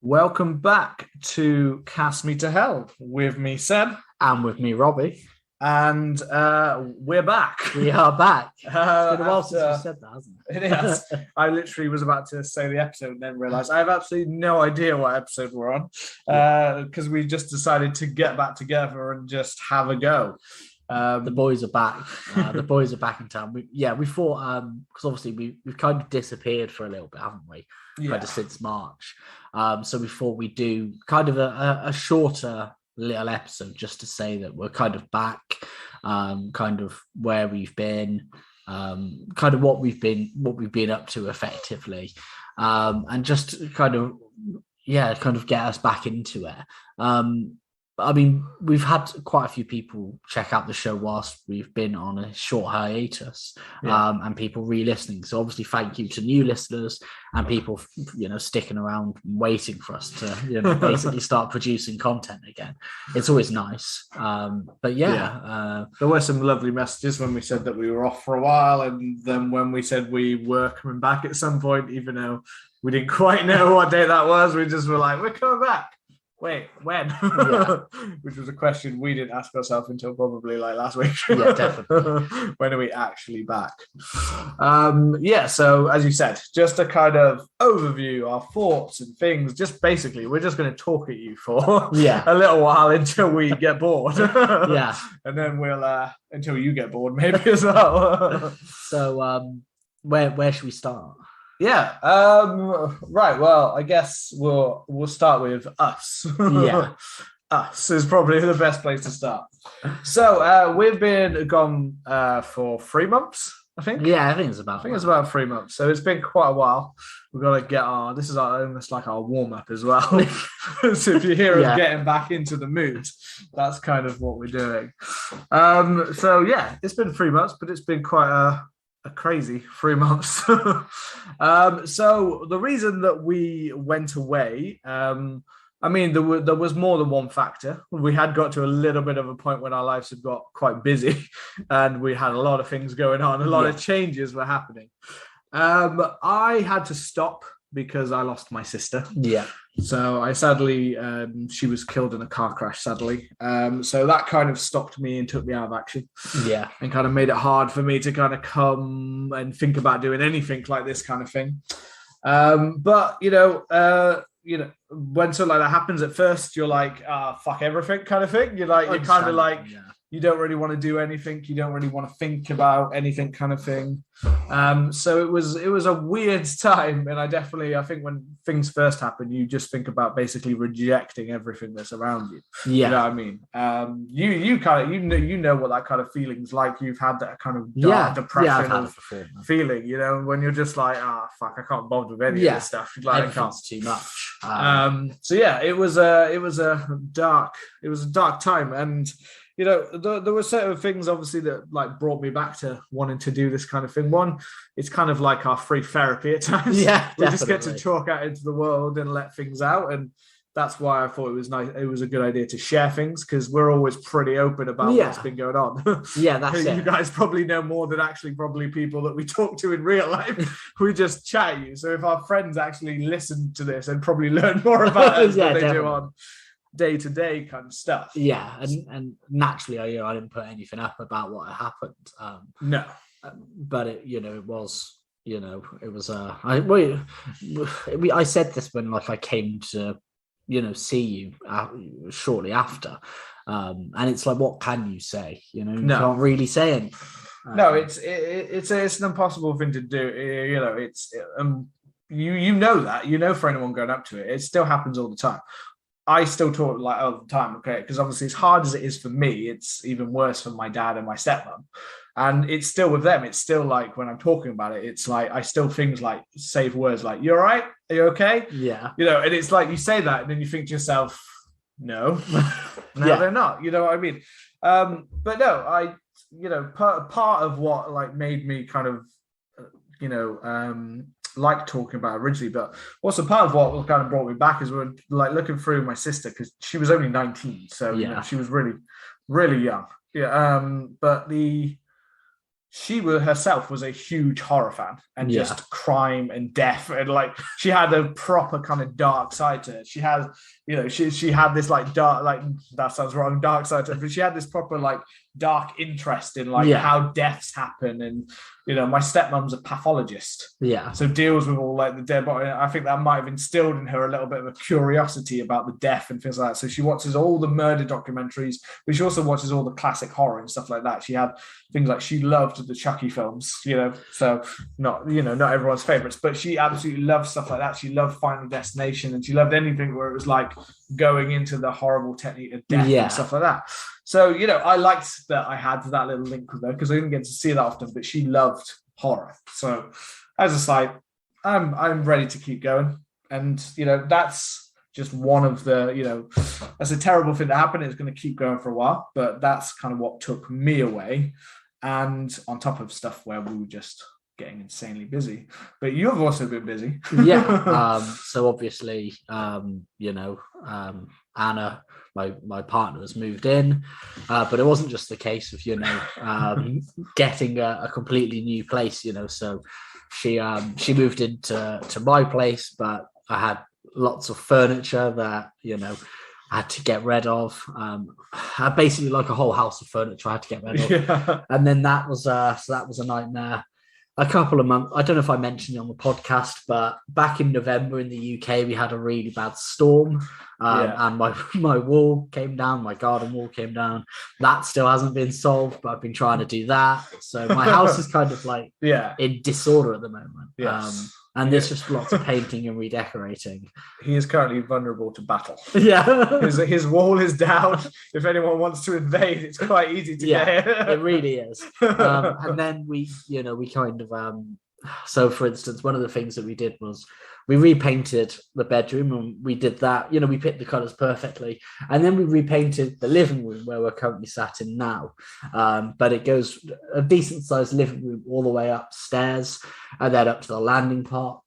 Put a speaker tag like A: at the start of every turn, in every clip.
A: Welcome back to Cast Me to Hell with me, Seb,
B: And with me, Robbie.
A: and we're back.
B: We are back. It's been a while
A: After-
B: since we said that, hasn't it?
A: It is. I literally was about to say the episode and then realised I have absolutely no idea what episode we're on because we just decided to get back together and just have a go.
B: The boys are back. The boys are back in town. We thought, because obviously we've kind of disappeared for a little bit, haven't we? Kind of since March. So we thought we'd do kind of a shorter little episode just to say that we're kind of back, kind of where we've been, kind of what we've been up to effectively, and just kind of get us back into it. I mean, we've had quite a few people check out the show whilst we've been on a short hiatus, and people re-listening. So obviously, thank you to new listeners and people, sticking around, waiting for us to, basically start producing content again. It's always nice. But there
A: were some lovely messages when we said that we were off for a while, and then when we said we were coming back at some point, even though we didn't quite know what day that was, we just were like, we're coming back. Wait, when? Which was a question we didn't ask ourselves until probably like last week.
B: Yeah, definitely.
A: When are we actually back? So as you said, just a kind of overview, our thoughts and things. Just basically, we're just going to talk at you for a little while until we get bored. And then we'll until you get bored, maybe as well.
B: So, where should we start?
A: Right. Well, I guess we'll start with us. Us is probably the best place to start. So we've been gone for 3 months, I think.
B: Yeah, I think it's about
A: 3 months. So it's been quite a while. We've got to get this is almost like our warm-up as well. So if you hear us getting back into the mood, that's kind of what we're doing. It's been 3 months, but it's been quite a crazy 3 months. So the reason that we went away, there was more than one factor. We had got to a little bit of a point when our lives had got quite busy and we had a lot of things going on. A lot of changes were happening. I had to stop because I lost my sister. So I sadly, she was killed in a car crash, sadly. So that kind of stopped me and took me out of action. And kind of made it hard for me to kind of come and think about doing anything like this kind of thing. But when something like that happens at first, you're like, fuck everything kind of thing. You're kind of like, you don't really want to do anything. You don't really want to think about anything kind of thing. So it was a weird time. And I think when things first happen, you just think about basically rejecting everything that's around you. You know what I mean? You kind of, you know what that kind of feeling's like. You've had that kind of dark depression feeling, when you're just like, fuck, I can't bother with any of this stuff. Like, I can't.
B: Too much.
A: It was a dark time. And there were certain things obviously that like brought me back to wanting to do this kind of thing. One, it's kind of like our free therapy at times. We just get to talk out into the world and let things out. And that's why I thought it was nice. It was a good idea to share things because we're always pretty open about what's been going on.
B: That's
A: you guys probably know more than actually probably people that we talk to in real life. We just chat you. So if our friends actually listen to this and probly learn more about us than they do on day-to-day kind of stuff.
B: And naturally I didn't put anything up about what had happened.
A: No.
B: But it was I said this when I came to see you shortly after, and it's like, what can you say? You can't really say anything.
A: No, it's an impossible thing to do. You know that, for anyone going up to it still happens all the time. I still talk like all the time, okay? Because obviously, as hard as it is for me, it's even worse for my dad and my stepmom. And it's still with them. It's still like when I'm talking about it, it's like I still things like say words like, "You all right? Are you okay?" And it's like you say that, and then you think to yourself, "No, they're not." You know what I mean? But no, part of what like made me kind of, like talking about originally, but also part of what kind of brought me back is we were like looking through my sister because she was only 19, so she was really, really young. But she herself was a huge horror fan and
B: Yeah.
A: just crime and death, and like she had a proper kind of dark side to her. She had, you know, she had this like dark, like that sounds wrong, dark side to her, but she had this proper like dark interest in like how deaths happen. And you know, my stepmom's a pathologist, so deals with all like the dead body. I think that might have instilled in her a little bit of a curiosity about the death and things like that. So she watches all the murder documentaries, but she also watches all the classic horror and stuff like that. She had things like, she loved the Chucky films, you know, so not everyone's favorites, but she absolutely loved stuff like that. She loved Final Destination, and she loved anything where it was like going into the horrible technique of death and stuff like that. So, you know, I liked that I had that little link with her because I didn't get to see that often, but she loved horror. So as a side, I'm ready to keep going. And, you know, that's just one of the, you know, that's a terrible thing that happened. It's going to keep going for a while, but that's kind of what took me away. And on top of stuff where we were just getting insanely busy, but you have also been busy.
B: So obviously, you know, Anna, my partner, has moved in, but it wasn't just the case of, you know, getting a completely new place, you know. So she moved into my place, but I had lots of furniture that, you know, I had to get rid of. I basically like a whole house of furniture I had to get rid of, and then that was a nightmare. A couple of months, I don't know if I mentioned it on the podcast, but back in November in the UK, we had a really bad storm, and my wall came down, my garden wall came down. That still hasn't been solved, but I've been trying to do that. So my house is kind of like in disorder at the moment. And there's just lots of painting and redecorating.
A: He is currently vulnerable to battle.
B: His
A: wall is down. If anyone wants to invade, it's quite easy to get.
B: It really is. And then we kind of so for instance, one of the things that we did was we repainted the bedroom, and we did that, you know, we picked the colors perfectly, and then we repainted the living room where we're currently sat in now. But it goes a decent sized living room all the way upstairs and then up to the landing part,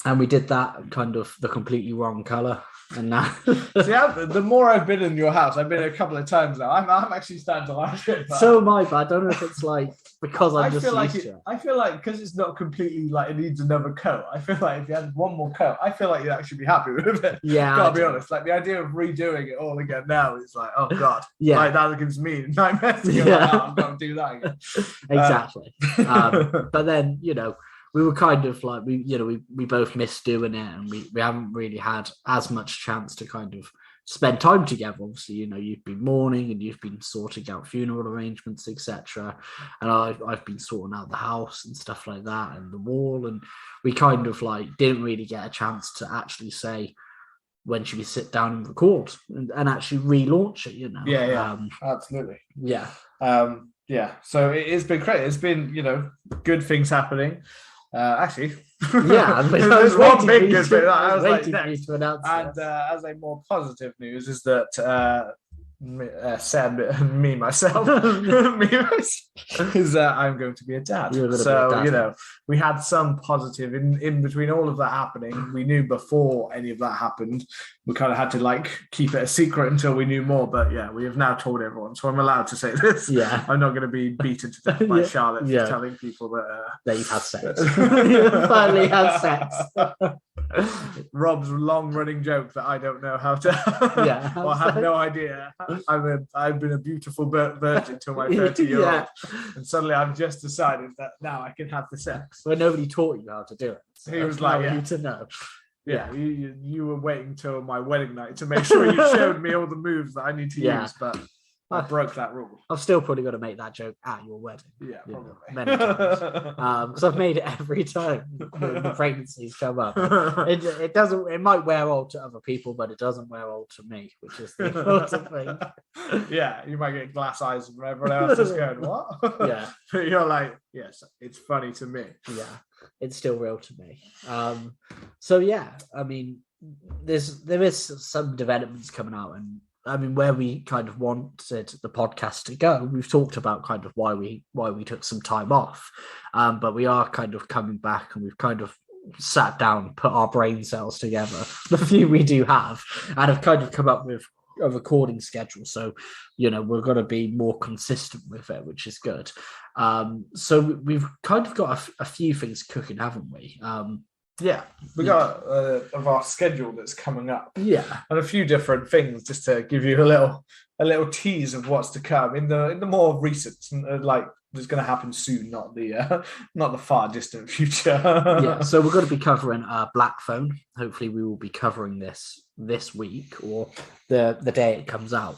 B: and we did that kind of the completely wrong color. And now
A: see, the more I've been in your house, I've been a couple of times now, I'm actually starting to like it.
B: So am I, but I don't know if it's like because I feel like
A: because it's not completely like it needs another coat. I feel like if you had one more coat, I feel like you'd actually be happy with it. Gotta be honest. Like the idea of redoing it all again now is like, oh god, like that gives me nightmares. I'm gonna do that again.
B: Exactly. But then, you know, we were kind of like, we both missed doing it, and we haven't really had as much chance to kind of spend time together. Obviously, you know, you've been mourning and you've been sorting out funeral arrangements, etc. And I've been sorting out the house and stuff like that, and the wall, and we kind of like didn't really get a chance to actually say, when should we sit down and record and actually relaunch it, you know?
A: Absolutely.
B: So
A: it's been great. It's been, you know, good things happening. Actually,
B: there's
A: one big good thing I was
B: waiting for you to announce.
A: And as a more positive news is that Sam, me myself, is I'm going to be a dad. So you know, we had some positive in between all of that happening. We knew before any of that happened. We kind of had to like keep it a secret until we knew more. But yeah, we have now told everyone, so I'm allowed to say this. I'm not going to be beaten to death by Charlotte for telling people
B: that you've had sex. You finally had sex.
A: Rob's long-running joke that I don't know how to, or have no idea. I've been a beautiful virgin till my 30-year-old, and suddenly I've just decided that now I can have the sex.
B: Well, nobody taught you how to do it. So
A: he was like,
B: you to know.
A: You were waiting till my wedding night to make sure you showed me all the moves that I need to use, but I broke that rule.
B: I've still probably got to make that joke at your wedding.
A: Yeah, probably.
B: Many times. Because I've made it every time the pregnancies come up. It doesn't. It might wear old to other people, but it doesn't wear old to me, which is the important thing.
A: Yeah, you might get glass eyes from everyone else is going, what?
B: Yeah.
A: But you're like, yes, it's funny to me.
B: Yeah, it's still real to me. So yeah, I mean, there is some developments coming out, and I mean, where we kind of wanted the podcast to go, we've talked about kind of why we took some time off, but we are kind of coming back, and we've kind of sat down, put our brain cells together, the few we do have, and have kind of come up with a recording schedule, so we're going to be more consistent with it, which is good. So we've kind of got a few things cooking, haven't we?
A: We got of our schedule that's coming up.
B: Yeah,
A: and a few different things just to give you a little tease of what's to come in the more recent, like that's going to happen soon, not the far distant future.
B: So we're going to be covering Black Phone. Hopefully, we will be covering this week or the day it comes out,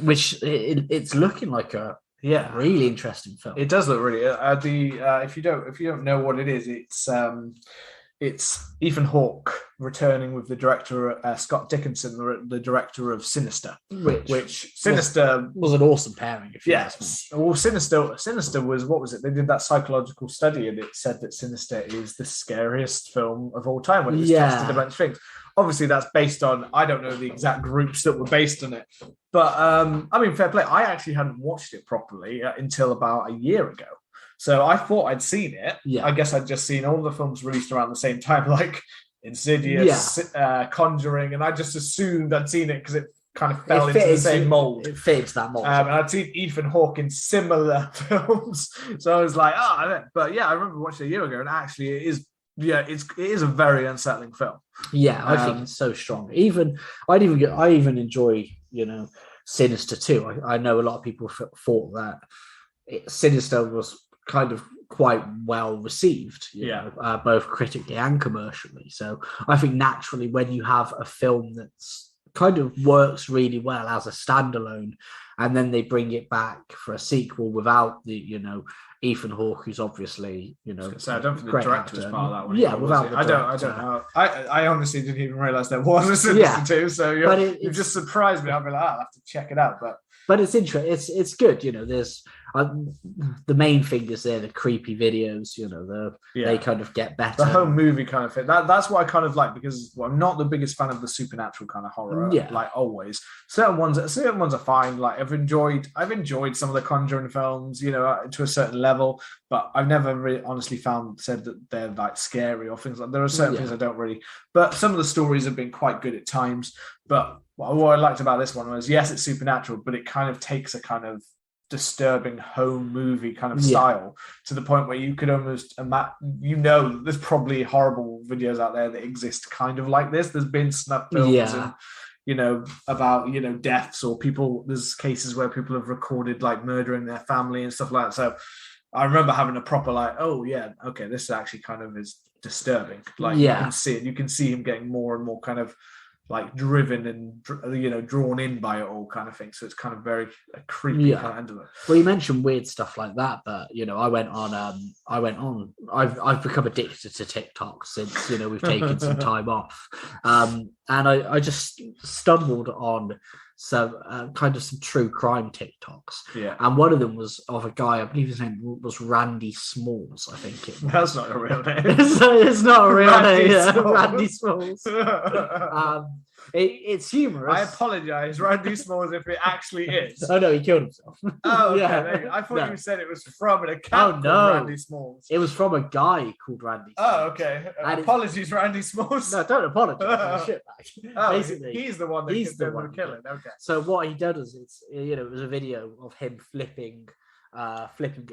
B: which it's looking like a really interesting film.
A: It does look really. If you don't know what it is, it's Ethan Hawke returning with the director Scott Dickinson, the director of Sinister, which Sinister
B: was an awesome pairing. If you ask me.
A: Well, Sinister was, what was it? They did that psychological study, and it said that Sinister is the scariest film of all time when it was tested a bunch of things. Obviously, that's based on, I don't know the exact groups that were based on it, but I mean, fair play. I actually hadn't watched it properly until about a year ago. So I thought I'd seen it. Yeah. I guess I'd just seen all the films released around the same time, like Insidious, Conjuring, and I just assumed I'd seen it because it kind of fell into the same mold.
B: It fits that mold.
A: And I'd seen Ethan Hawke in similar films. So I was like, but yeah, I remember watching it a year ago, and actually it is a very unsettling film.
B: Yeah, I think it's so strong. I even enjoy, Sinister too. I know a lot of people thought that Sinister was kind of quite well received, both critically and commercially. So I think naturally, when you have a film that's kind of works really well as a standalone, and then they bring it back for a sequel without the Ethan Hawke, who's obviously
A: So I don't think the director was part of that one.
B: Yeah, without the director.
A: I don't know. I honestly didn't even realize there was a Sinister too. So you just surprised me. I'll be like, I'll have to check it out.
B: But it's interesting. It's good. There's the main thing is the creepy videos. They kind of get better.
A: The home movie kind of thing. That's what I kind of like, because I'm not the biggest fan of the supernatural kind of horror.
B: Yeah.
A: Like always, certain ones are fine. Like I've enjoyed some of the Conjuring films, to a certain level, but I've never really honestly said that they're like scary or things like. There are certain things I don't really. But some of the stories have been quite good at times. But what I liked about this one was, yes, it's supernatural, but it kind of takes a kind of disturbing home movie kind of style to the point where you could almost imagine, there's probably horrible videos out there that exist kind of like this. There's been snuff films and, about, deaths or people. There's cases where people have recorded like murdering their family and stuff like that. So I remember having a proper this actually kind of is disturbing. Like you can see it. You can see him getting more and more kind of like driven and drawn in by it all kind of thing. So it's kind of very creepy kind of end of it.
B: Well, you mentioned weird stuff like that, but I've become addicted to TikTok since we've taken some time off, and I just stumbled on some kind of some true crime TikToks, and one of them was of a guy, I believe his name was Randy Smalls. I think
A: that's not a real name.
B: It's not a real name. Randy Smalls. It's humorous.
A: I apologize, Randy Smalls, if it actually is.
B: Oh no, he killed himself.
A: Oh, okay. I thought you said it was from an account called Randy Smalls.
B: It was from a guy called Randy Smalls.
A: Oh, okay. Apologies, Randy Smalls.
B: No, don't apologize. Shit back.
A: Basically, he's the one that killing. Okay.
B: So what he does is, it was a video of him flipping a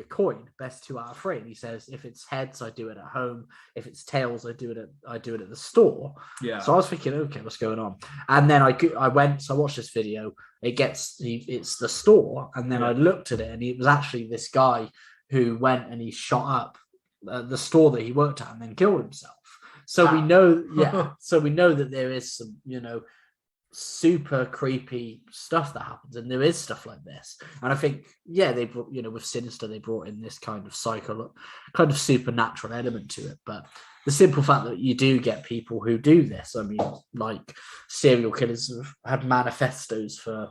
B: coin, best 2 out of 3. And he says, if it's heads, I do it at home. If it's tails, I do it at the store.
A: Yeah.
B: So I was thinking, okay, what's going on? And then I watched this video. It's the store, and then I looked at it, and it was actually this guy who went and he shot up the store that he worked at and then killed himself. So we know, so we know that there is some, super creepy stuff that happens, and there is stuff like this. And I think they brought, with Sinister, they brought in this kind of kind of supernatural element to it. But the simple fact that you do get people who do this, I mean, like serial killers have had manifestos for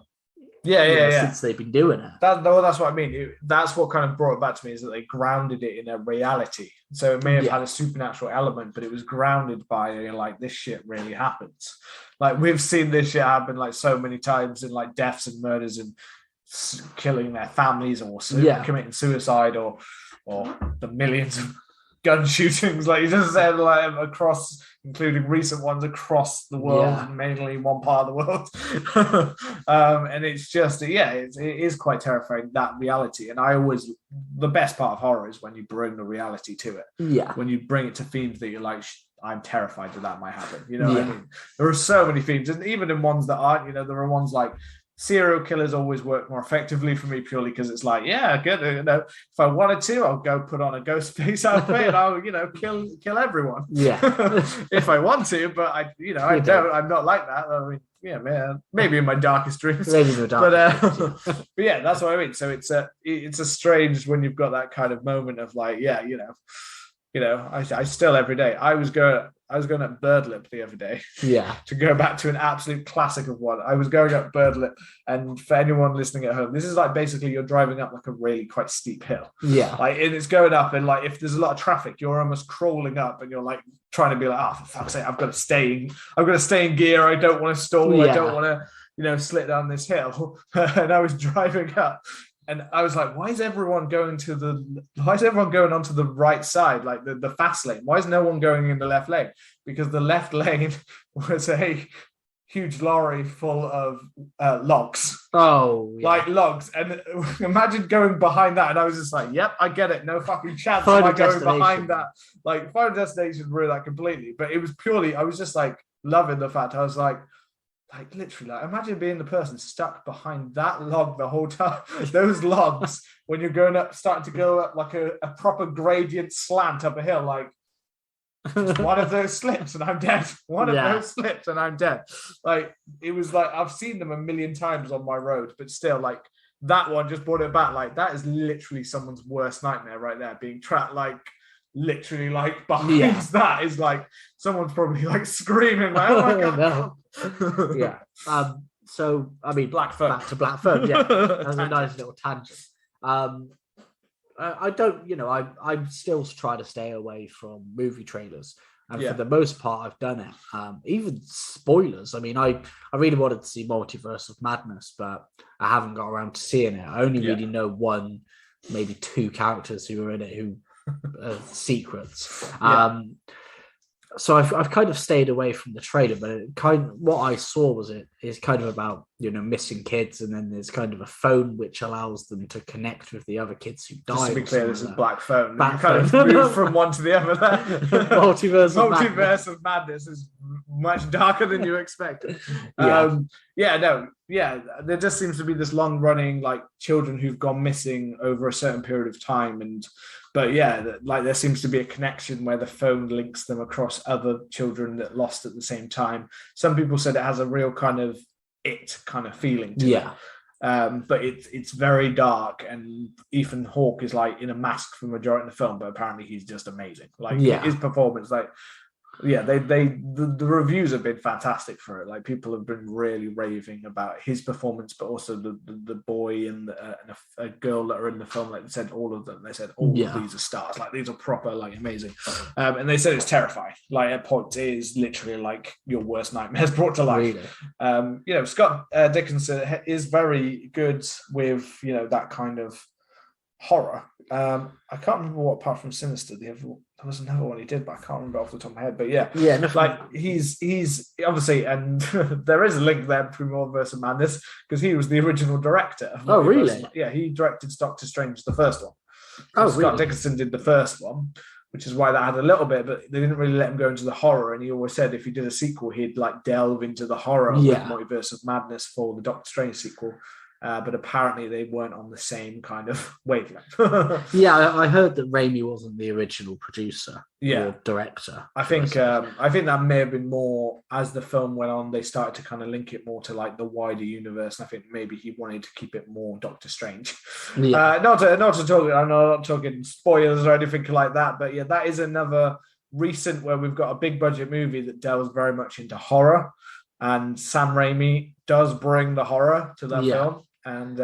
B: since they've been doing it.
A: That's what I mean. That's what kind of brought it back to me, is that they grounded it in a reality. So it may have had a supernatural element, but it was grounded by like, this shit really happens. Like we've seen this shit happen like so many times in like deaths and murders and killing their families or committing suicide or the millions of gun shootings, like you just said, like across, including recent ones across the world, mainly one part of the world. And it's just, it is quite terrifying, that reality. And the best part of horror is when you bring the reality to it.
B: Yeah.
A: When you bring it to themes that you're like, I'm terrified that might happen. You know what I mean? There are so many themes, and even in ones that aren't, there are ones like serial killers always work more effectively for me purely because it's like, good, if I wanted to, I'll go put on a ghost face outfit and I'll, kill everyone.
B: Yeah.
A: If I want to, but I don't. I'm not like that. I mean, man, maybe in my darkest dreams.
B: Maybe in the darkest
A: dreams. But yeah, that's what I mean. So it's a strange when you've got that kind of moment of like, I still every day. I was going up Birdlip the other day.
B: Yeah.
A: To go back to an absolute classic of one. I was going up Birdlip, and for anyone listening at home, this is like basically you're driving up like a really quite steep hill.
B: Yeah.
A: Like, and it's going up, and like if there's a lot of traffic, you're almost crawling up, and you're like trying to be like, oh, for fuck's sake, I've got to stay in gear. I don't want to stall. Yeah. I don't want to, slip down this hill. And I was driving up. And I was like, why is everyone going onto the right side, like the fast lane? Why is no one going in the left lane? Because the left lane was a huge lorry full of logs. Oh, yeah. Like logs. And imagine going behind that. And I was just like, yep, I get it. No fucking chance am I going behind that. Like, Final Destination ruined that completely. But it was purely, I was just like loving the fact. I was like literally, like imagine being the person stuck behind that log the whole time. Those logs, when you're going up, starting to go up like a proper gradient slant up a hill, like just one of those slips and I'm dead. One of those slips and I'm dead. Like it was like I've seen them a million times on my road, but still, like that one just brought it back. Like that is literally someone's worst nightmare right there, being trapped like. Literally, like behind that is like someone's probably like screaming, like, "Oh my god!"
B: No. Yeah. So I mean,
A: Black Phone.
B: Back to Black Phone. Yeah, that's a nice little tangent. I don't, I still try to stay away from movie trailers, and for the most part, I've done it. Even spoilers. I mean, I really wanted to see Multiverse of Madness, but I haven't got around to seeing it. I only really know one, maybe two characters who are in it who. Secrets. So I've kind of stayed away from the trailer, but what I saw was it is kind of about missing kids, and then there's kind of a phone which allows them to connect with the other kids who died.
A: Just to be clear, this is Black Phone.
B: Black
A: you kind
B: phone.
A: of move from one to the other there.
B: Multiverse
A: of Madness is much darker than you expected. There just seems to be this long running like children who've gone missing over a certain period of time, but there seems to be a connection where the phone links them across other children that lost at the same time. Some people said it has a real kind of feeling to it. But it's very dark, and Ethan Hawke is like in a mask for the majority of the film, but apparently he's just amazing. Like his performance, the reviews have been fantastic for it. Like people have been really raving about his performance, but also the boy and a girl that are in the film. Like they said, all of them. They said all of these are stars. Like these are proper, like amazing. And they said it's terrifying. Like at points, it is literally like your worst nightmares brought to life. Really? Scott Dickinson is very good with that kind of horror. I can't remember what apart from Sinister there was another one he did, but I can't remember off the top of my head. But he's obviously, and there is a link there between Multiverse and Madness because he was the original director.
B: Oh, really?
A: Yeah, he directed Doctor Strange, the first one. Scott Dickinson did the first one, which is why that had a little bit, but they didn't really let him go into the horror. And he always said if he did a sequel, he'd like delve into the horror with Multiverse of Madness for the Doctor Strange sequel. But apparently they weren't on the same kind of wavelength.
B: I heard that Raimi wasn't the original producer or director.
A: I think that may have been more as the film went on. They started to kind of link it more to like the wider universe, and I think maybe he wanted to keep it more Doctor Strange. Not to talk. I'm not talking spoilers or anything like that, but that is another recent where we've got a big budget movie that delves very much into horror, and Sam Raimi does bring the horror to that film. And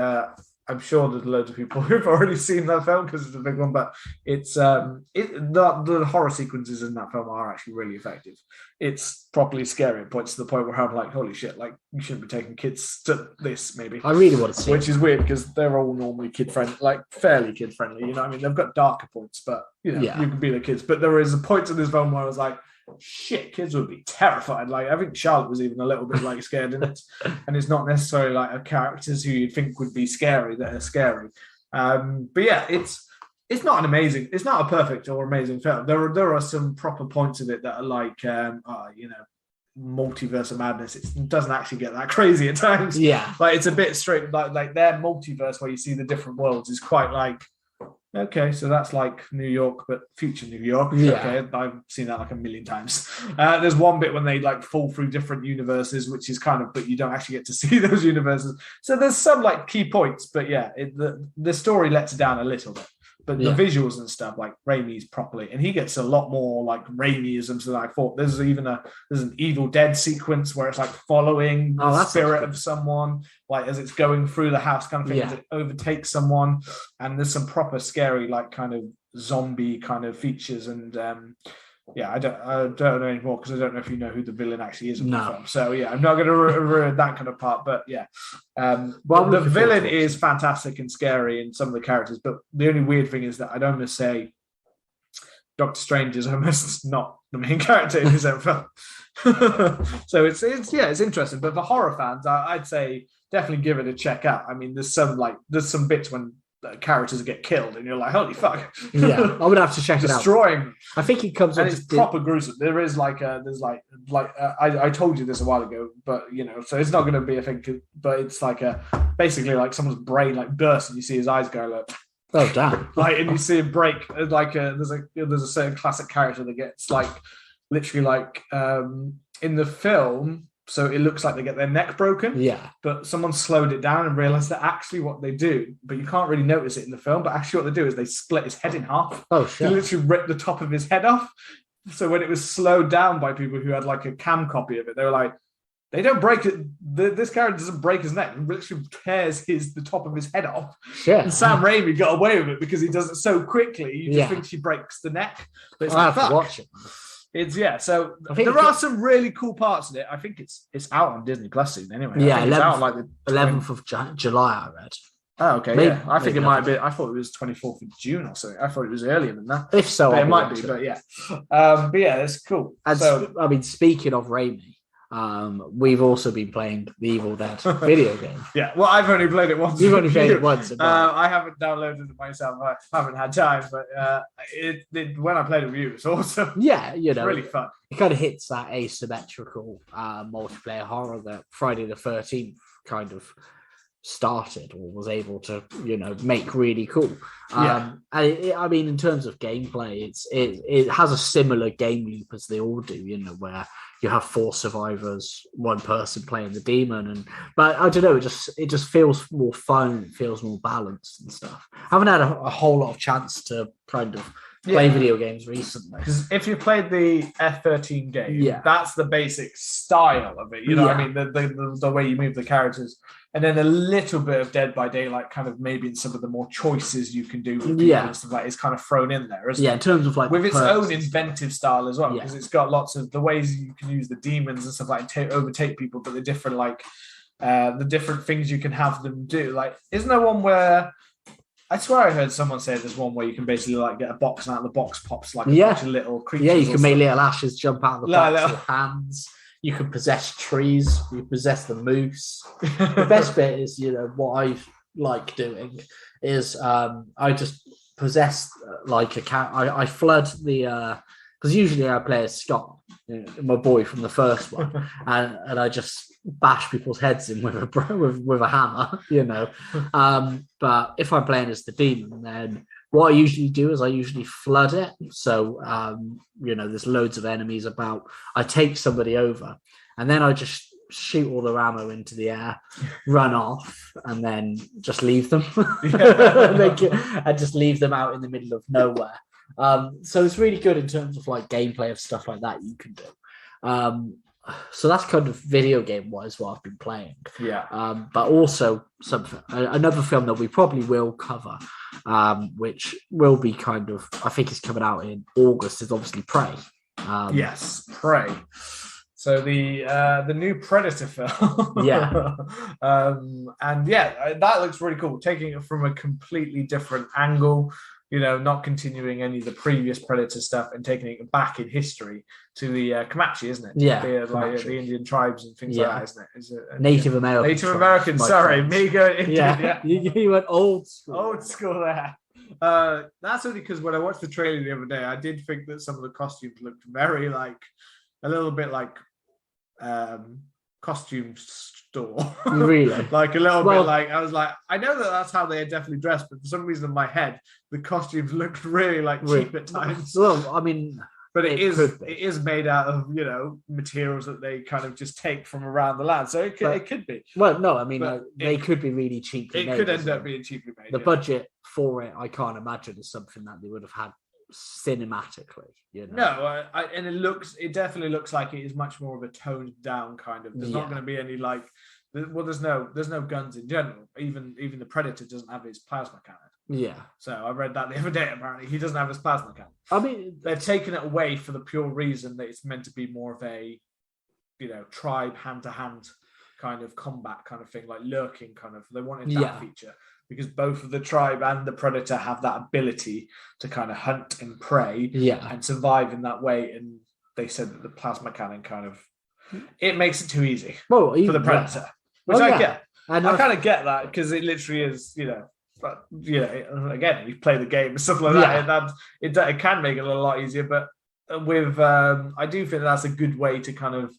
A: I'm sure there's loads of people who've already seen that film because it's a big one, but the horror sequences in that film are actually really effective. It's properly scary at points to the point where I'm like, holy shit, like you shouldn't be taking kids to this, maybe.
B: I really want to see
A: which is weird because they're all normally kid friendly, like fairly kid friendly. You know what I mean? They've got darker points, but you can be the kids. But there is a point in this film where I was like, shit, kids would be terrified. Like I think Charlotte was even a little bit like scared in it, and it's not necessarily like characters who you'd think would be scary that are scary. But yeah, it's not it's not a perfect or amazing film. There are some proper points of it that are like multiverse of madness. It doesn't actually get that crazy at times.
B: Yeah,
A: like it's a bit straight. Like their multiverse where you see the different worlds is quite like. Okay, so that's like New York, but future New York.
B: Yeah.
A: Okay, I've seen that like a million times. There's one bit when they like fall through different universes, which is kind of, but you don't actually get to see those universes. So there's some like key points, but yeah, the story lets it down a little bit. But the visuals and stuff, like Raimi's properly, and he gets a lot more like Raimiisms than I thought. There's an Evil Dead sequence where it's like following the spirit of someone, like as it's going through the house, kind of thing, as it overtakes someone. And there's some proper scary, like kind of zombie kind of features. And I don't know anymore because I don't know if you know who the villain actually is in the film. So yeah, I'm not going to ruin that kind of part. But yeah, the villain is fantastic and scary in some of the characters. But the only weird thing is that I'd almost say Doctor Strange is almost not the main character in his own film. So it's interesting. But for horror fans, I'd say definitely give it a check out. I mean, there's some bits when characters get killed and you're like, holy fuck.
B: Yeah, I'm gonna have to check it out.
A: Destroying.
B: I think it comes
A: and it's proper gruesome. There is I told you this a while ago, but so it's not going to be a thing, but it's like basically like someone's brain like bursts and you see his eyes go like,
B: oh damn.
A: Like, and you see him break. Like there's a certain classic character that gets like literally like in the film. So it looks like they get their neck broken. Yeah. But someone slowed it down and realized that actually what they do, but you can't really notice it in the film, but actually what they do is they split his head in half. Oh, shit. They literally ripped the top of his head off. So when it was slowed down by people who had like a cam copy of it, they were like, they don't break it. This character doesn't break his neck. He literally tears the top of his head off. Yeah. And Sam Raimi got away with it because he does it so quickly. You just think she breaks the neck. But it's
B: I'll have to watch it.
A: So there are some really cool parts in it. I think it's out on Disney Plus soon anyway.
B: Yeah, 11th of July, I read.
A: Oh, okay. Maybe, yeah, I think it might be. I thought it was 24th of June or something. I thought it was earlier than that.
B: If so,
A: it might be. But yeah, it's cool.
B: And so, I mean, speaking of Raimi, we've also been playing the Evil Dead video game.
A: Yeah, well, I've only played it once.
B: You've only played it once.
A: I haven't downloaded it myself. I haven't had time, but when I played it with you, it was awesome.
B: Yeah,
A: it's really fun.
B: It kind of hits that asymmetrical multiplayer horror that Friday the 13th kind of started or was able to make really cool. And I mean, in terms of gameplay, it has a similar game loop as they all do, where you have 4 survivors, 1 person playing the demon, but I don't know, it just feels more fun, it feels more balanced and stuff. I haven't had a whole lot of chance to kind of play video games recently.
A: Because if you played the F13 game, that's the basic style of it. You know what I mean? The way you move the characters. And then a little bit of Dead by Daylight, kind of maybe in some of the more choices you can do with people and stuff like is kind of thrown in there, isn't it?
B: In terms of like
A: with its own inventive style as well, because it's got lots of the ways you can use the demons and stuff like overtake people, but the different the different things you can have them do. Like, isn't there one where I swear I heard someone say there's one where you can basically like get a box and out of the box pops like a bunch of little creatures.
B: Yeah, you can make little ashes jump out of the box with hands. You can possess trees. You possess the moose. The best bit is, what I like doing is I just possess like a cat. I flood the because usually I play as Scott, my boy from the first one, and I just bash people's heads in with a hammer, But if I'm playing as the demon, then what I usually do is I usually flood it. So, there's loads of enemies about. I take somebody over and then I just shoot all the ammo into the air, run off, and then just leave them. I just leave them out in the middle of nowhere. So it's really good in terms of like gameplay of stuff like that you can do. So that's kind of video game wise what I've been playing.
A: Yeah.
B: But also something another film that we probably will cover, which will be kind of, I think it's coming out in August, is obviously Prey.
A: Yes, Prey. So the new Predator film.
B: Yeah.
A: And yeah, that looks really cool. Taking it from a completely different angle, not continuing any of the previous Predator stuff and taking it back in history to the Comanche, isn't it?
B: Yeah,
A: like the Indian tribes and things like that, isn't it? Is it
B: Native American?
A: Native American. Sorry, me going into
B: yeah. You went old school.
A: Old school there. That's only because when I watched the trailer the other day, I did think that some of the costumes looked very like a little bit like costume store.
B: Really?
A: Like a little bit like, I was like, I know that that's how they are definitely dressed, but for some reason in my head, the costumes looked really like cheap at times.
B: Well, I mean,
A: but it is made out of materials that they kind of just take from around the land, so it could be.
B: Well, no, I mean they could be really cheaply
A: made. It could end up being cheaply made.
B: The budget for it, I can't imagine, is something that they would have had cinematically.
A: No, and it definitely looks like it is much more of a toned down kind of. There's not going to be any like. Well, there's no guns in general. Even the Predator doesn't have his plasma cannon.
B: Yeah.
A: So I read that the other day. Apparently, he doesn't have his plasma cannon.
B: I mean,
A: they've taken it away for the pure reason that it's meant to be more of a, tribe hand to hand kind of combat kind of thing, like lurking kind of. They wanted that feature because both of the tribe and the Predator have that ability to kind of hunt and prey and survive in that way. And they said that the plasma cannon kind of it makes it too easy for the Predator, which I get. And I kind of get that because it literally is, but again, you play the game and stuff like that, and it can make it a lot easier. But with I do think that's a good way to kind of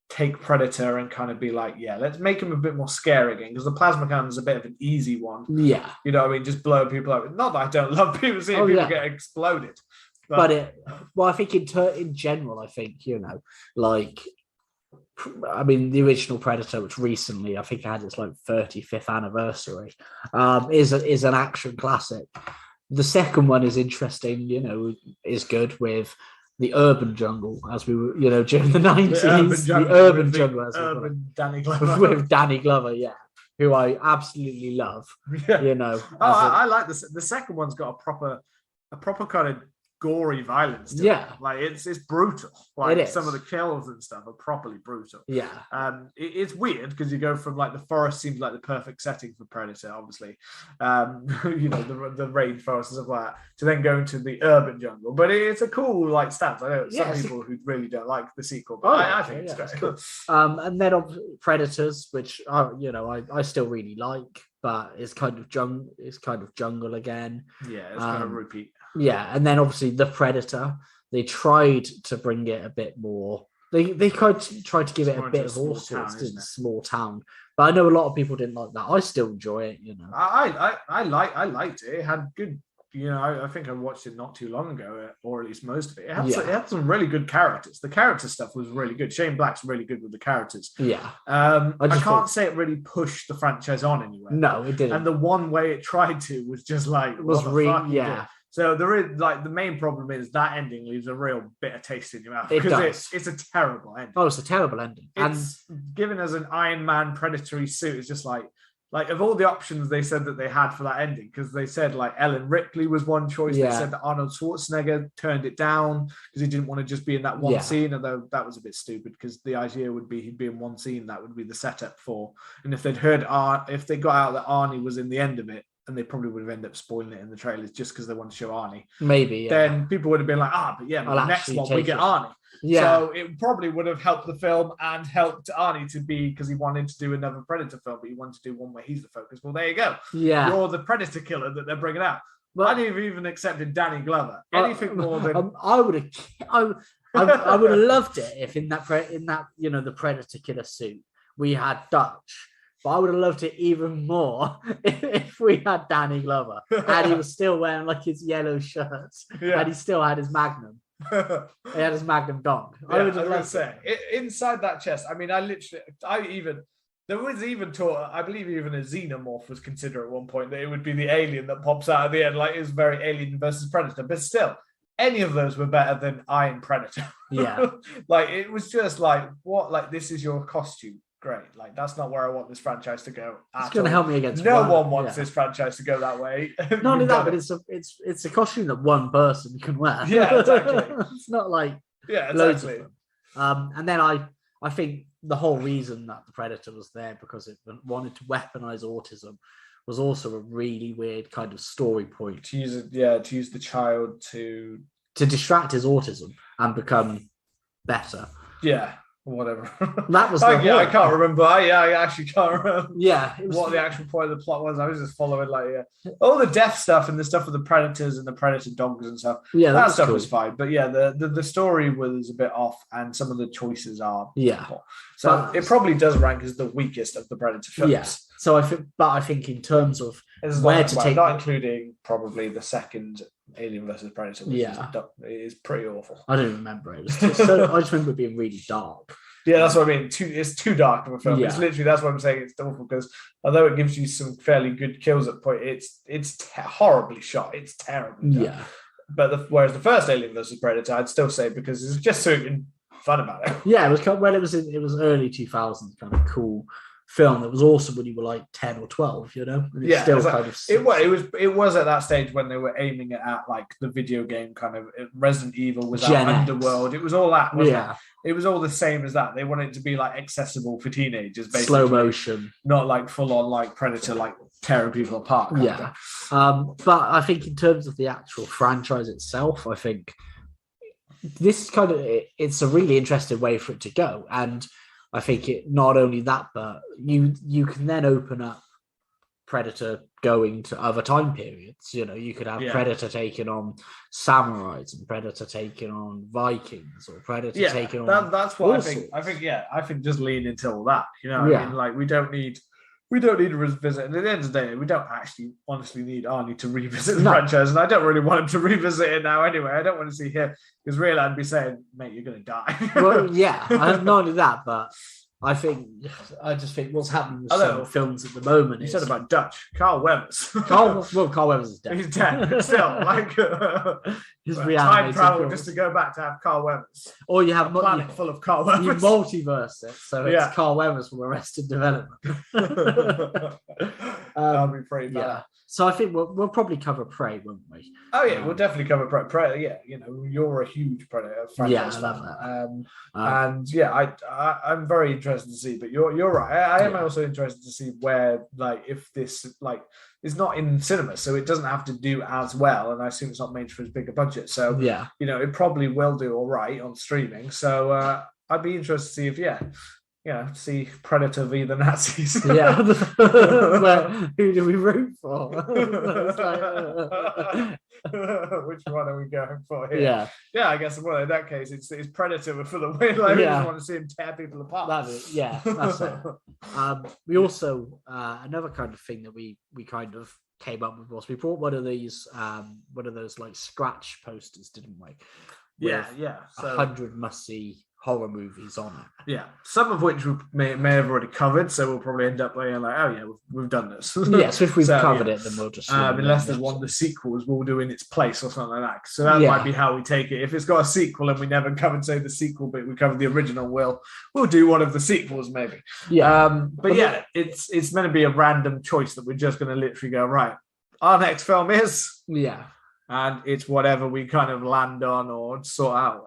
A: take Predator and kind of be like, let's make him a bit more scary again, because the plasma cannon is a bit of an easy one. Yeah, you know what I mean, just blowing people up. Not that I don't love people seeing people get exploded,
B: but I think in general, I think like. I mean, the original Predator, which recently I think had its 35th anniversary, is an action classic. The second one is interesting, is good with the urban jungle, as we were, during the 90s. The urban jungle,
A: urban Danny Glover.
B: With Danny Glover, who I absolutely love.
A: I like this. The second one's got a proper kind of gory violence to it. Like it's brutal. Like some of the kills and stuff are properly brutal. It's weird because you go from like the forest seems like the perfect setting for Predator, obviously, the rainforest and stuff like that, to then go into the urban jungle. But it's a cool stance. I know some people who really don't like the sequel, but I think it's great. Cool.
B: And then Predators, which I still really like, but it's kind of jungle again.
A: It's kind of repeat.
B: Yeah, and then obviously the Predator, they tried to bring it a bit more. They tried to give it a bit of all sorts to the small town, but I know a lot of people didn't like that. I still enjoy it.
A: I liked it. It had good. I think I watched it not too long ago, or at least most of it. It had some really good characters. The character stuff was really good. Shane Black's really good with the characters. Yeah. I can't say it really pushed the franchise on anywhere.
B: No, it didn't.
A: And the one way it tried to was just like, So there is the main problem is that ending leaves a real bitter taste in your mouth because it's a terrible ending.
B: Oh, it's a terrible ending.
A: It's given as an Iron Man predatory suit. It's just like of all the options they said that they had for that ending, because they said Ellen Ripley was one choice. They said that Arnold Schwarzenegger turned it down because he didn't want to just be in that one scene, although that was a bit stupid because the idea would be he'd be in one scene, that would be the setup for. And if they'd heard if they got out that Arnie was in the end of it, and they probably would have ended up spoiling it in the trailers just because they want to show Arnie.
B: Maybe,
A: then people would have been like, but the next one we get Arnie. Yeah. So it probably would have helped the film and helped Arnie to be, because he wanted to do another Predator film, but he wanted to do one where he's the focus. Well, there you go. Yeah. You're the Predator killer that they're bringing out. Well, I'd have even accepted Danny Glover. Anything more than
B: I would have loved it if in that the Predator killer suit we had Dutch. But I would have loved it even more if we had Danny Glover and he was still wearing his yellow shirt and he still had his Magnum. He had his Magnum dog.
A: I would have loved to say inside that chest. I mean, there was even talk. I believe even a xenomorph was considered at one point that it would be the alien that pops out at the end. It was very Alien versus Predator, but still. any of those were better than Iron Predator.
B: Yeah.
A: Like, it was just like, what? Like, this is your costume. Great. Like, that's not where I want this franchise to go.
B: It's going to help me against
A: no one wants this franchise to go that way.
B: Not only that, but it's a costume that one person can wear.
A: Yeah, exactly.
B: It's not like
A: loads of them.
B: And then I think the whole reason that the Predator was there because it wanted to weaponize autism was also a really weird kind of story point.
A: To use the child to
B: distract his autism and become better.
A: Yeah. Whatever.
B: That was
A: I can't remember. I actually can't remember.
B: Yeah,
A: what the actual point of the plot was. I was just following all the death stuff and the stuff with the predators and the predator dogs and stuff.
B: Yeah,
A: that stuff was fine. But yeah, the story was a bit off, and some of the choices are poor. So it probably does rank as the weakest of the Predator films.
B: Yeah. So I think in terms of
A: not including probably the second Alien versus Predator, which is pretty awful.
B: I don't remember it. I just remember it being really dark.
A: Yeah, that's what I mean. It's too dark of a film. Yeah. It's literally, that's what I'm saying. It's awful because although it gives you some fairly good kills at point, it's horribly shot. It's terribly done. Yeah. But whereas the first Alien versus Predator, I'd still say because it's just something fun about it.
B: Yeah, it was early 2000s, kind of cool film that was awesome when you were like 10 or 12, and it's still kind of
A: it was at that stage when they were aiming it at like the video game kind of Resident Evil was that Underworld. It was all that, wasn't it? It was all the same as that. They wanted it to be like accessible for teenagers, basically.
B: Slow motion,
A: not like full on like Predator, like tearing people apart.
B: But I think in terms of the actual franchise itself, I think this kind of it's a really interesting way for it to go. And I think it not only that, but you can then open up Predator going to other time periods. You could have Predator taking on samurais and Predator taking on Vikings or Predator taking on.
A: That's what I think. I think just lean into all that. I mean, like we don't need to revisit. And at the end of the day, we don't actually honestly need Arnie to revisit the franchise, and I don't really want him to revisit it now anyway. I don't want to see him because really I'd be saying, mate, you're going to die.
B: Well, yeah, not only that, but I just think what's happening with some films at the moment.
A: You said about Dutch, Carl Weathers.
B: Carl Weathers is dead.
A: He's dead, but still, like
B: his
A: time travel just to go back to have Carl Weathers.
B: Or you have
A: a planet full of Carl Weathers.
B: You multiverse it, so it's Carl Weathers from Arrested Development.
A: That'll be pretty bad. Yeah.
B: So I think we'll probably cover Prey, won't we?
A: Oh yeah, we'll definitely cover Prey. Prey, yeah, you're a huge Predator fan.
B: Yeah, I love that.
A: And yeah, I'm very interested to see. But you're right. I am also interested to see where, like, if this is not in cinema, so it doesn't have to do as well. And I assume it's not made for as big a budget. So it probably will do all right on streaming. So I'd be interested to see if see Predator v the Nazis.
B: Yeah. Who do we root for?
A: Which one are we going for here?
B: Yeah.
A: Yeah, I guess in that case, it's Predator for the win. Like, we just want to see him tear people apart.
B: That's it. We also, another kind of thing that we kind of came up with was we brought one of those like scratch posters, didn't we?
A: Yeah.
B: 100 must-see horror movies on it.
A: Yeah, some of which we may have already covered, so we'll probably end up being like, oh yeah, we've done this.
B: Yeah, so if we've covered it, then we'll just
A: unless there's one of the sequels we'll do in its place or something like that. So that might be how we take it. If it's got a sequel and we never covered say the sequel, but we covered the original, we'll do one of the sequels maybe. Yeah, but yeah, it's meant to be a random choice that we're just going to literally go right. Our next film is and it's whatever we kind of land on or sort out.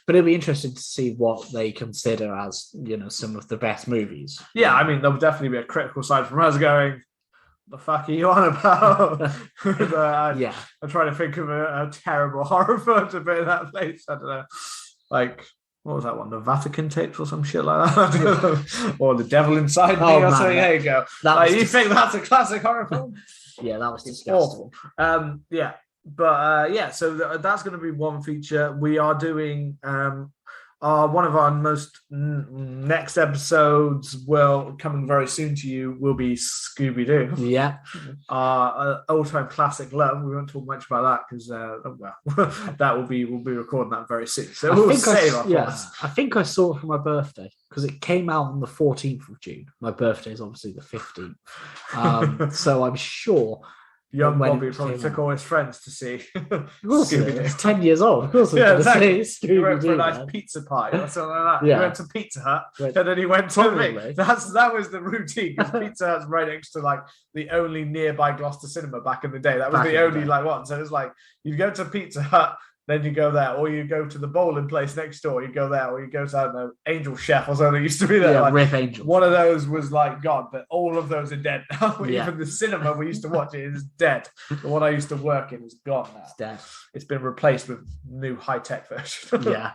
B: But it'll be interesting to see what they consider as, some of the best movies.
A: Yeah, I mean, there'll definitely be a critical side from us going, the fuck are you on about? I'm trying to think of a terrible horror film to put in that place. I don't know. Like, what was that one? The Vatican tapes or some shit like that? Or The Devil Inside Me or something. There you go. You think that's a classic horror film?
B: Yeah, that was disgusting.
A: Awful. But so that's going to be one feature. We are doing one of our most next episodes coming very soon to you will be Scooby-Doo.
B: Yeah.
A: Our all-time classic love. We won't talk much about that because that we'll be recording that very soon. So we'll save our thoughts.
B: I think I saw it for my birthday because it came out on the 14th of June. My birthday is obviously the 15th. So I'm sure
A: young
B: when it
A: Bobby probably
B: came
A: took
B: out.
A: all his friends to see
B: Of course,
A: Scooby-Doo.
B: it's 10 years old. Of course, it's
A: Yeah,
B: going
A: exactly.
B: to say
A: He went for a
B: Scooby-Doo.
A: nice
B: Man.
A: pizza party or something like that.
B: Yeah.
A: He went to Pizza Hut,
B: But
A: and then he went to
B: probably.
A: me. That was the routine, because Pizza Hut's right next to like the only nearby Gloucester cinema back in the day. That was
B: Back
A: the
B: in the
A: only
B: day.
A: like one. So it was like you go to Pizza Hut, then you go there, or you go to the bowling place next door. You go there, or you go to, I don't know, Angel Chef or something that used to be there.
B: Yeah,
A: like,
B: Rip Angel.
A: one of those was like gone, but all of those are dead now.
B: Yeah.
A: Even the cinema we used to watch it is dead. The one I used to work in is gone now.
B: It's dead.
A: It's been replaced with new high-tech version.
B: Yeah.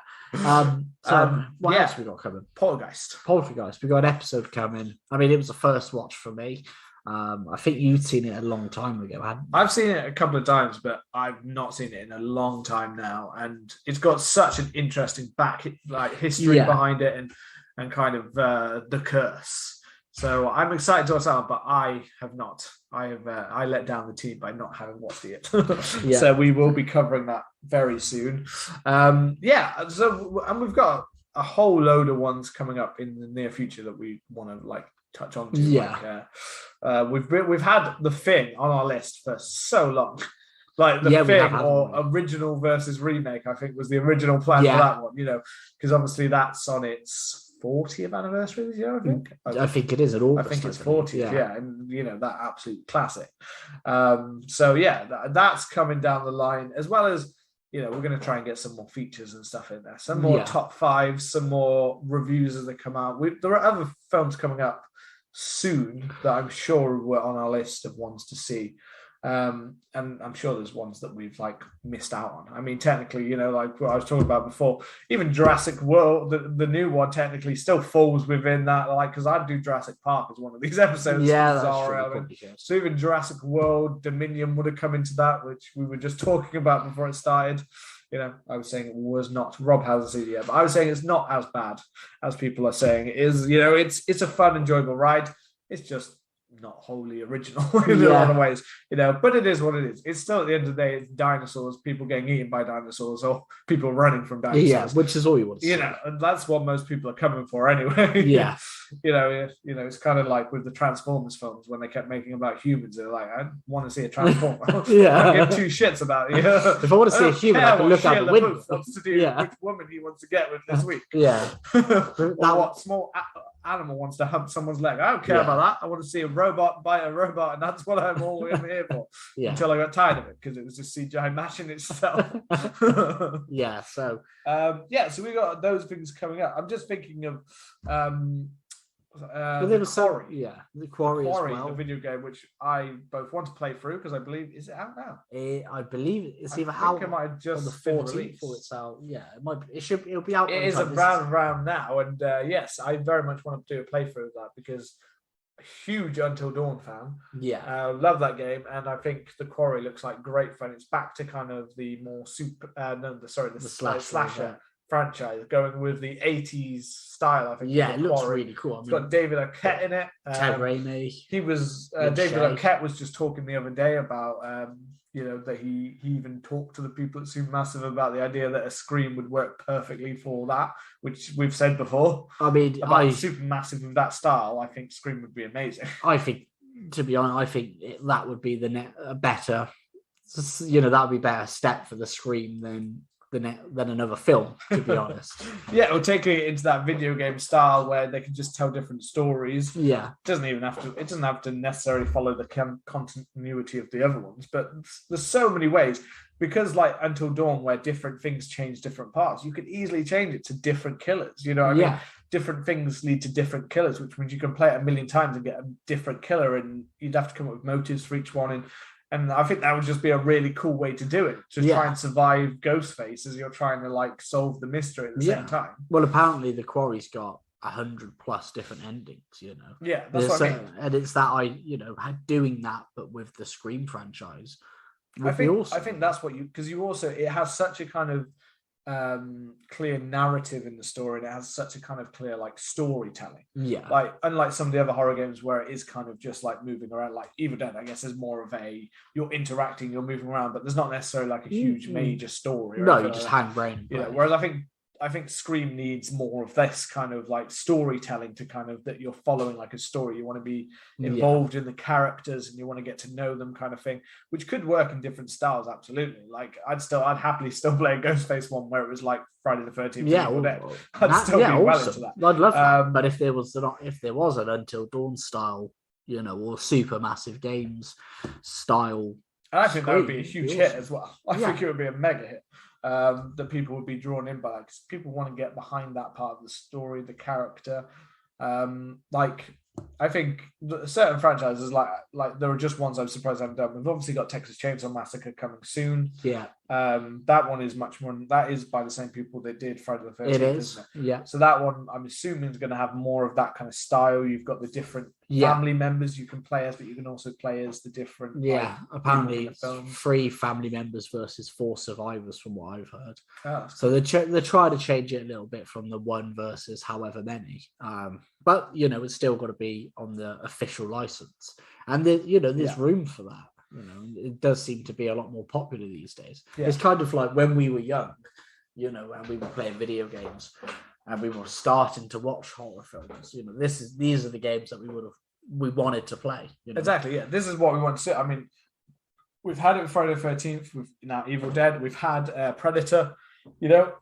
B: What else we got coming?
A: Poltergeist.
B: We got an episode coming. I mean, it was the first watch for me. I think you'd seen it a long time ago, hadn't you?
A: I've seen it a couple of times, but I've not seen it in a long time now, and it's got such an interesting history behind it, and kind of the curse. So I'm excited to watch that, but I have not. I let down the team by not having watched it yet. So we will be covering that very soon. So we've got a whole load of ones coming up in the near future that we want to touch on to. We've had The Thing on our list for so long. Like The Thing, or original versus remake, I think was the original plan for that one, because obviously that's on its 40th anniversary this year, I think.
B: I think it is at August.
A: I think it's 40th, and that absolute classic. That's coming down the line, as well as we're going to try and get some more features and stuff in there, some more top fives, some more reviews as they come out. There are other films coming up soon that I'm sure were on our list of ones to see. And I'm sure there's ones that we've missed out on. I mean, technically, like what I was talking about before, even Jurassic World, the new one technically still falls within that, because I'd do Jurassic Park as one of these episodes. So even Jurassic World Dominion would have come into that, which we were just talking about before it started. I was saying it was not. Rob hasn't seen it yet, but I was saying it's not as bad as people are saying it is. It's a fun, enjoyable ride. It's just not wholly original in a lot of ways, but it is what it is. It's still, at the end of the day, it's dinosaurs, people getting eaten by dinosaurs, or people running from dinosaurs.
B: Yeah, which is all you want to see.
A: And that's what most people are coming for anyway.
B: Yeah.
A: It's kind of like with the Transformers films, when they kept making about humans, they're like, I want to see a Transformer. I don't give two shits about it.
B: If I want to see a human, I can look out the window.
A: Wants to do which woman he wants to get with this week. What small animal wants to hump someone's leg. I don't care about that. I want to see a robot bite a robot, and that's what I'm all here for. Until I got tired of it, because it was just CGI mashing itself. So we got those things coming up. I'm just thinking of
B: the Quarry as well.
A: The video game, which I both want to play through, because I believe, is it out now?
B: I believe it's either out
A: it might just
B: on the 14th or it's out. Yeah, it might. It'll be out.
A: It is around now, and yes, I very much want to do a playthrough of that, because a huge Until Dawn fan. Love that game, and I think The Quarry looks like great fun. It's back to kind of the more slasher franchise, going with the 80s style. I think
B: it looks really cool.
A: It's got David Arquette in it.
B: Ted Raimi.
A: He was David Arquette was just talking the other day about that he even talked to the people at Supermassive about the idea that a Scream would work perfectly for that, which we've said before.
B: I mean,
A: about Supermassive with that style, I think Scream would be amazing.
B: I think, to be honest, that would be a better, that would be a better step for the Scream than another film, to be honest.
A: Or taking it into that video game style where they can just tell different stories. It doesn't have to necessarily follow the continuity of the other ones, but there's so many ways, because like Until Dawn, where different things change different parts, you could easily change it to different killers. I mean, different things lead to different killers, which means you can play it a million times and get a different killer, and you'd have to come up with motives for each one. And I think that would just be a really cool way to do it, to try and survive Ghostface as you're trying to solve the mystery at the same time.
B: Well, apparently the Quarry's got 100+ different endings,
A: Yeah, that's what I mean.
B: And it's that doing that, but with the Scream franchise.
A: I think that's what because you also, it has such a kind of clear narrative in the story, and it has such a kind of clear storytelling. Unlike some of the other horror games where it is kind of just moving around, like Evil Dead, I guess, is more of you're interacting, you're moving around, but there's not necessarily a huge major story.
B: No, you just hang brain.
A: Whereas I think I think Scream needs more of this kind of like storytelling to kind of that you're following like a story. You want to be involved in the characters and you want to get to know them kind of thing, which could work in different styles. Absolutely. Like I'd happily still play a Ghostface one where it was like Friday the 13th.
B: Yeah,
A: I'd still be well into that.
B: I'd love that. But if there was an Until Dawn style, or super massive games style,
A: and I think that would be a huge hit as well. I think it would be a mega hit. That people would be drawn in by, because people want to get behind that part of the story, the character. I think certain franchises like there are just ones I'm surprised I haven't done. We've obviously got Texas Chainsaw Massacre coming soon.
B: Yeah.
A: That one is much more. That is by the same people that did Friday the 13th.
B: It is.
A: Isn't it?
B: Yeah.
A: So that one I'm assuming is going to have more of that kind of style. You've got the different family members you can play as, but you can also play as the different.
B: Yeah. Apparently, 3 family members versus 4 survivors, from what I've heard.
A: Oh,
B: so they try to change it a little bit from the 1 versus however many. But it's still got to be on the official license, and there's room for that. It does seem to be a lot more popular these days. Yeah. It's kind of like when we were young, and we were playing video games, and we were starting to watch horror films. These are the games that we wanted to play.
A: Exactly. Yeah, this is what we want to see. I mean, we've had it with Friday the 13th. We've now Evil Dead. We've had Predator.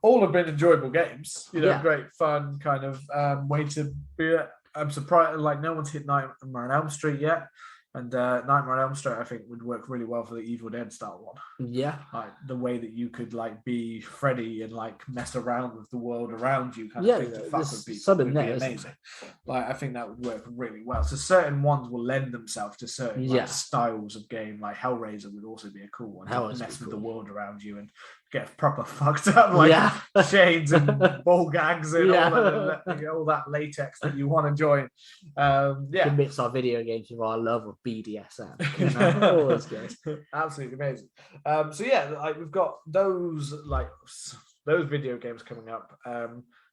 A: All have been enjoyable games. Great fun kind of way to be. I'm surprised, like no one's hit Nightmare on Elm Street yet, and Nightmare on Elm Street I think would work really well for the Evil Dead style one.
B: Yeah,
A: like the way that you could like be Freddy and like mess around with the world around you, kind of thing. To fuck with people would be amazing. Like I think that would work really well. So certain ones will lend themselves to certain styles of game. Like Hellraiser would also be a cool one. To mess with the world around you and get proper fucked up, like shades and ball gags and all that latex that you want to join.
B: To mix our video games with our love of BDSM. Always good.
A: Absolutely amazing. Like we've got those video games coming up.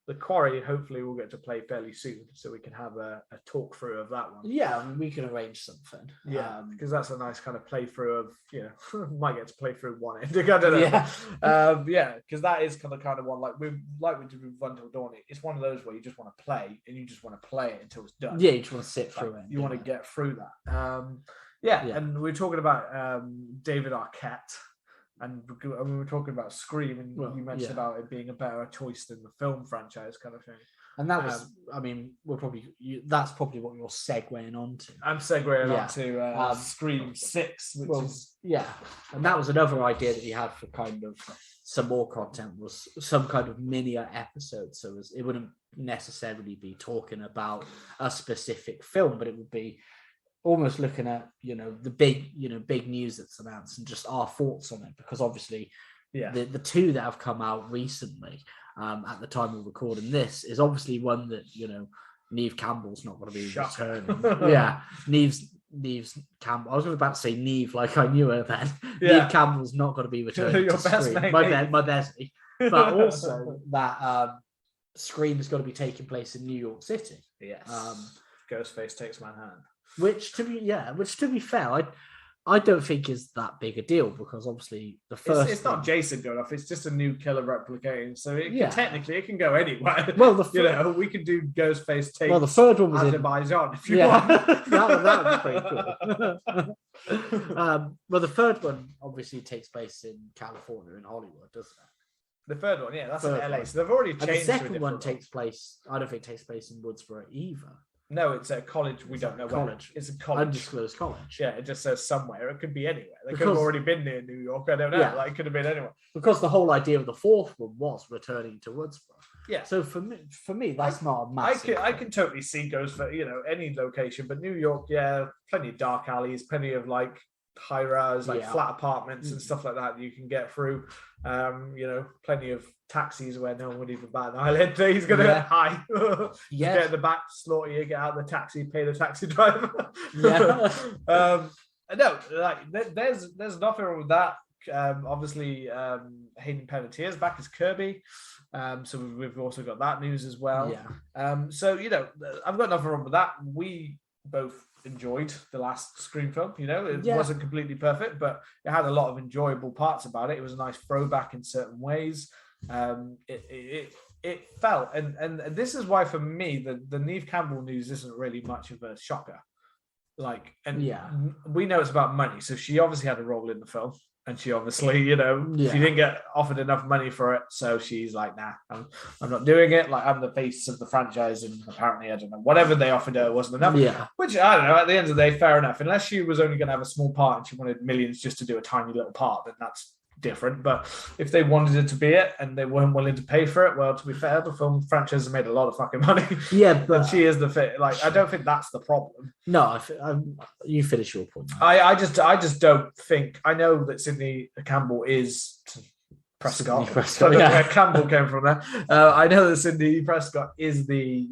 A: The Quarry, hopefully we'll get to play fairly soon, so we can have a talk through of that one.
B: Yeah, we can arrange something.
A: Yeah, because that's a nice kind of playthrough of, might get to play through one ending. I don't know. Because that is kind of one like we did with Until Dawn. It's one of those where you just want to play and you just want to play it until it's done.
B: Yeah, you just want to sit through it.
A: You want to get through that. And we're talking about David Arquette. And we were talking about Scream, and you mentioned about it being a better choice than the film franchise kind of thing.
B: And that was, that's probably what you're segueing onto.
A: I'm segueing onto Scream 6, which is...
B: Yeah, and that was another idea that he had for kind of some more content, was some kind of mini episode. So it wouldn't necessarily be talking about a specific film, but it would be almost looking at the big news that's announced and just our thoughts on it, because obviously the 2 that have come out recently at the time of recording this is obviously one that Neve Campbell's not going to be returning. Neve's Campbell. I was about to say Neve like I knew her then. Neve Campbell's not going to be returning to Scream. My bestie. But also that Scream is going to be taking place in New York City.
A: Yes. Ghostface takes Manhattan.
B: Which to be fair, I don't think is that big a deal, because obviously the first
A: it's not Jason going off, it's just a new killer replicating, so technically it can go anywhere.
B: Well,
A: we could do Ghostface take.
B: Well, the third one was
A: Azerbaijan if you want.
B: that would be pretty cool. Well, the third one obviously takes place in California, in Hollywood, doesn't it?
A: The third one, that's in LA. So they've already changed.
B: And the second one takes place. I don't think it takes place in Woodsboro either.
A: No, it's a college. We don't know
B: college.
A: It's a college.
B: Undisclosed college.
A: Yeah, it just says somewhere. It could be anywhere. They could have already been near New York. I don't know. Like, it could have been anywhere.
B: Because the whole idea of the fourth one was returning to Woodsboro.
A: Yeah.
B: So for me, that's not a massive.
A: I can totally see goes for any location, but New York, plenty of dark alleys, plenty of like high-rise, flat apartments and stuff like that you can get through. Plenty of taxis where no one would even bat an eyelid. He's going to hide. Get in the back, slaughter you, get out of the taxi, pay the taxi driver. No, like there's nothing wrong with that. Obviously, Hayden Panettiere's back as Kirby. So we've also got that news as well. So I've got nothing wrong with that. We both enjoyed the last Scream film. It wasn't completely perfect, but it had a lot of enjoyable parts about it. It was a nice throwback in certain ways. It it felt, and this is why for me the Neve Campbell news isn't really much of a shocker. Like, and we know it's about money, so she obviously had a role in the film, and she obviously, she didn't get offered enough money for it, so she's like, nah, I'm not doing it. Like, I'm the face of the franchise, and apparently, I don't know, whatever they offered her wasn't enough.
B: Yeah,
A: which I don't know. At the end of the day, fair enough. Unless she was only going to have a small part and she wanted millions just to do a tiny little part, then that's different. But if they wanted it to be it and they weren't willing to pay for it, well, to be fair, the film franchise has made a lot of fucking money.
B: Yeah, but
A: she is the fit. Like, I don't think that's the problem.
B: No, you finish your point.
A: I just don't think. I know that Sidney Campbell is Prescott. Where Campbell came from there. I know that Sidney Prescott is the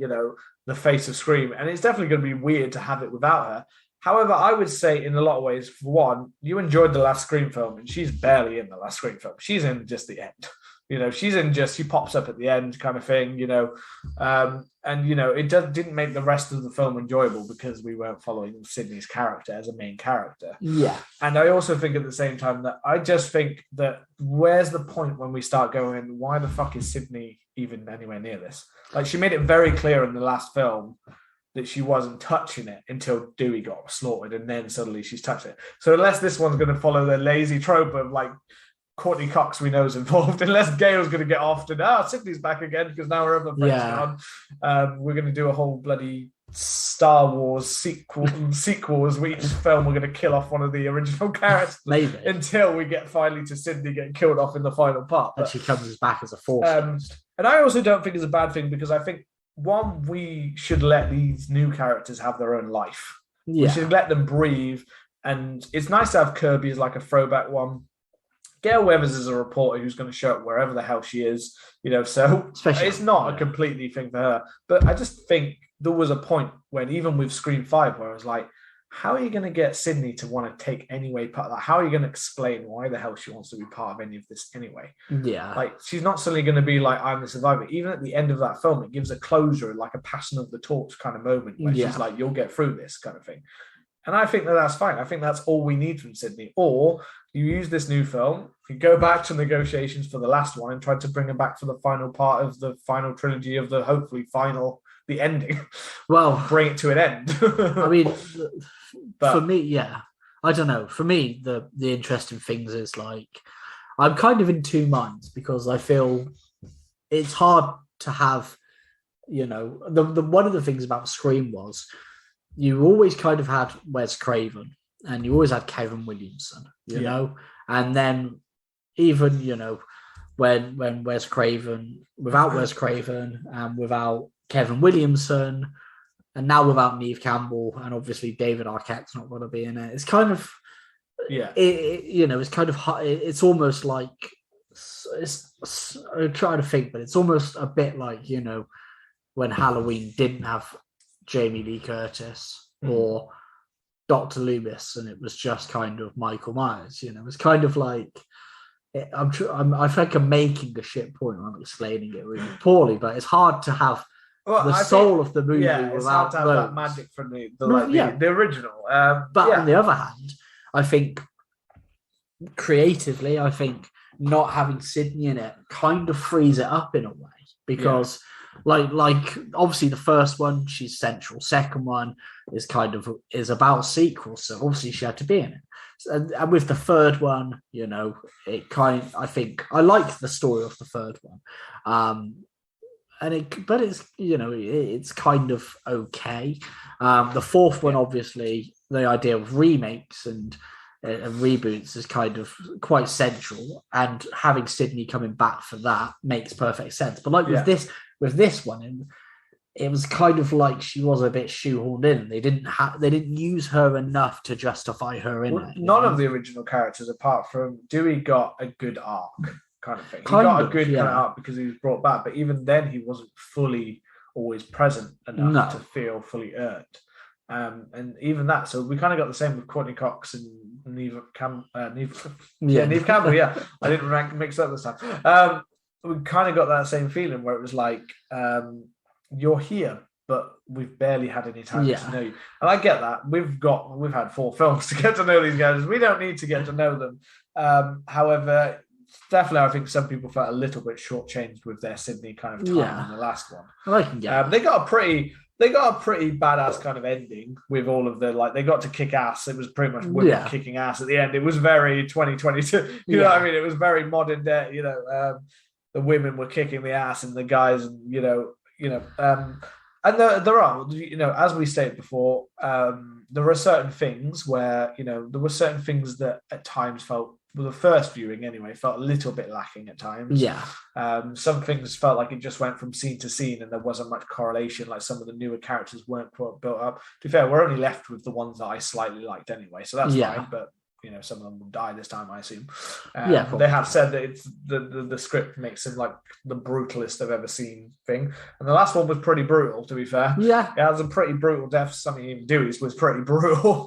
A: face of Scream, and it's definitely going to be weird to have it without her. However, I would say in a lot of ways, for one, you enjoyed the last Scream film, and she's barely in the last Scream film. She's in just the end. She's in she pops up at the end kind of thing, it didn't make the rest of the film enjoyable because we weren't following Sydney's character as a main character.
B: Yeah.
A: And I also think at the same time that I just think that where's the point when we start going, why the fuck is Sydney even anywhere near this? Like, she made it very clear in the last film that she wasn't touching it until Dewey got slaughtered, and then suddenly she's touched it. So unless this one's going to follow the lazy trope of like Courtney Cox we know is involved, unless Gail's going to get off and Sydney's back again because now her other friend's gone. We're going to do a whole bloody Star Wars sequels where each film we're going to kill off one of the original characters
B: maybe
A: until we get finally to Sydney getting killed off in the final part.
B: And she comes back as a force.
A: And I also don't think it's a bad thing because I think, one, we should let these new characters have their own life. We should let them breathe. And it's nice to have Kirby as like a throwback one. Gail Weathers is a reporter who's going to show up wherever the hell she is, so especially, it's not a completely thing for her. But I just think there was a point when, even with Scream 5, where I was like, how are you going to get Sydney to want to take any way part of that? How are you going to explain why the hell she wants to be part of any of this anyway?
B: Yeah.
A: Like, she's not suddenly going to be like, I'm the survivor. Even at the end of that film, it gives a closure, like a passing of the torch kind of moment where she's like, you'll get through this kind of thing. And I think that's fine. I think that's all we need from Sydney. Or you use this new film, you go back to negotiations for the last one and try to bring her back for the final part of the final trilogy of the hopefully the ending.
B: Well,
A: bring it to an end.
B: I mean, for me, I don't know. For me, the interesting things is like, I'm kind of in two minds because I feel it's hard to have, the one of the things about Scream was you always kind of had Wes Craven and you always had Kevin Williamson, you know, and then even, when Wes Craven, without Wes Craven and without Kevin Williamson, and now without Neve Campbell, and obviously David Arquette's not going to be in it. It's kind of, it's kind of, it's almost like, I'm trying to think, but it's almost a bit like, when Halloween didn't have Jamie Lee Curtis or Dr. Loomis, and it was just kind of Michael Myers. It's kind of like, I think I'm making a shit point. I'm explaining it really poorly, but it's hard to have the soul of the movie without
A: to have that magic from the original.
B: But on the other hand, I think creatively, not having Sydney in it kind of frees it up in a way because, like obviously the first one she's central. Second one is about sequels, so obviously she had to be in it. And with the third one, it I think I like the story of the third one. But it's it's kind of okay. The fourth one, obviously, the idea of remakes and reboots is kind of quite central, and having Sydney coming back for that makes perfect sense. But like with this one, it was kind of like she was a bit shoehorned in. They didn't use her enough to justify her in it.
A: None of the original characters, apart from Dewey, got a good arc. Kind of thing. He got a good kind of arc because he was brought back, but even then he wasn't fully always present enough to feel fully earned. And even that, so we kind of got the same with Courtney Cox and Neve Campbell. Neve Campbell. Yeah, I didn't mix up this time. We kind of got that same feeling where it was like, you're here, but we've barely had any time to know you. And I get that. We've had 4 films to get to know these guys. We don't need to get to know them. However, definitely, I think some people felt a little bit shortchanged with their Sydney kind of time in the last one.
B: I can get
A: they got a pretty badass kind of ending with all of the they got to kick ass. It was pretty much women kicking ass at the end. It was very 2022. You know what I mean? It was very modern day. The women were kicking the ass and the guys, and and there are, as we stated before, there are certain things where, there were certain things that at times felt, well, the first viewing anyway, felt a little bit lacking at times.
B: Yeah.
A: Some things felt like it just went from scene to scene and there wasn't much correlation, like some of the newer characters weren't built up. To be fair, we're only left with the ones that I slightly liked anyway, so that's fine, but some of them will die this time, I assume. They have said that it's the script makes it like the brutalist I've ever seen thing, and the last one was pretty brutal. To be fair, it has some pretty brutal deaths. Something even Dewey's was pretty brutal.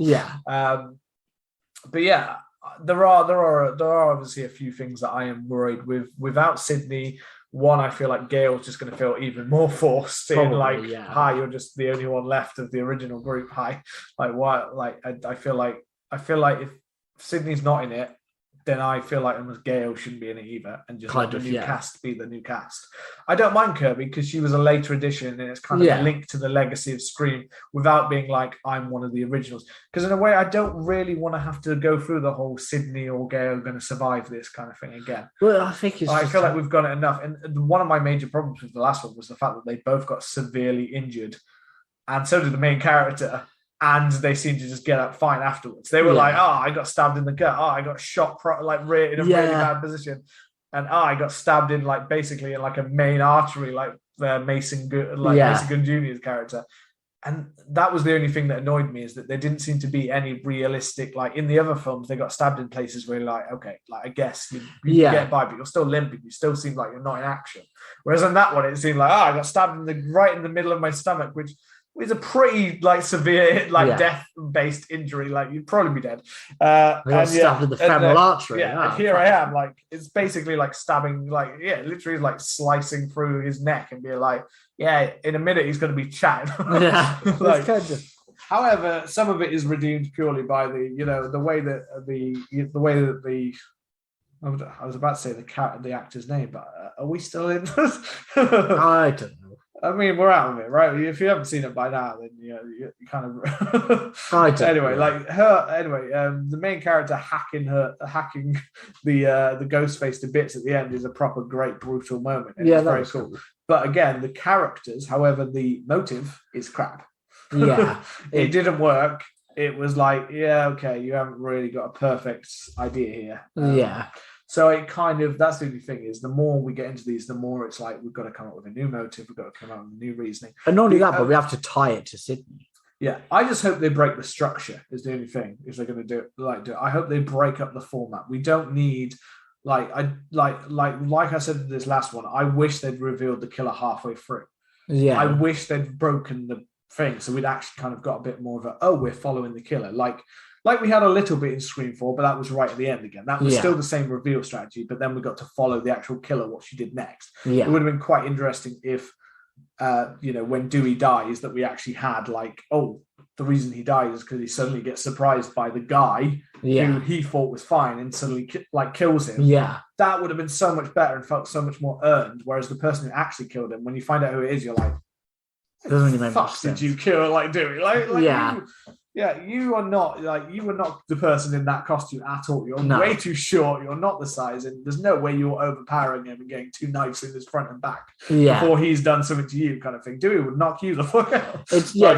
A: But yeah, there are obviously a few things that I am worried with. Without Sydney, one, I feel like Gail's just going to feel even more forced in hi, you're just the only one left of the original group. Hi, like what? Like I feel like if Sydney's not in it, then I feel like almost Gail shouldn't be in it either, and just let the new cast be the new cast. I don't mind Kirby because she was a later addition, and it's kind of a link to the legacy of Scream without being like I'm one of the originals. Because in a way, I don't really want to have to go through the whole Sydney or Gail going to survive this kind of thing again.
B: Well, I think
A: I feel like we've got it enough. And one of my major problems with the last one was the fact that they both got severely injured, and so did the main character. And they seemed to just get up fine afterwards. They were like, I got stabbed in the gut. I got shot in a really bad position. And I got stabbed in basically in a main artery, Mason Gunn Jr.'s character. And that was the only thing that annoyed me, is that there didn't seem to be any realistic, in the other films, they got stabbed in places where I guess you get by, but you're still limping. You still seem like you're not in action. Whereas in that one, it seemed like, I got stabbed right in the middle of my stomach, which it's a pretty severe death-based injury. You'd probably be dead.
B: Stabbed in the femoral artery.
A: Yeah, and here I am. It's basically stabbing. Literally slicing through his neck and being in a minute he's going to be chatting. However, some of it is redeemed purely by the way that the. I was about to say the actor's name, but are we still in this?
B: I don't know.
A: I mean, we're out of it, right? If you haven't seen it by now, then you kind of. Anyway, the main character hacking the ghost face to bits at the end is a proper great brutal moment. It's very cool. But again, the characters, however, the motive is crap.
B: Yeah,
A: it didn't work. It was you haven't really got a perfect idea here. So it that's the only thing, is the more we get into these, the more it's we've got to come up with a new motive, we've got to come up with a new reasoning.
B: And not only that, but we have to tie it to Sydney.
A: Yeah, I just hope they break the structure, is the only thing, if they're going to do it. I hope they break up the format. We don't need like I said in this last one, I wish they'd revealed the killer halfway through.
B: Yeah.
A: I wish they'd broken the thing so we'd actually kind of got a bit more of we're following the killer. Like we had a little bit in Scream 4, but that was right at the end again. That was still the same reveal strategy, but then we got to follow the actual killer, what she did next. It would have been quite interesting if, when Dewey dies, that we actually had the reason he died is because he suddenly gets surprised by the guy who he thought was fine and suddenly kills him.
B: Yeah.
A: That would have been so much better and felt so much more earned. Whereas the person who actually killed him, when you find out who it is, you're like,
B: it doesn't really make much
A: sense.
B: Did
A: you kill Dewey? You are not you were not the person in that costume at all. You're way too short. You're not the size, and there's no way you're overpowering him and getting 2 knives in his front and back before he's done something to you, kind of thing. Dewey would knock you the fuck out.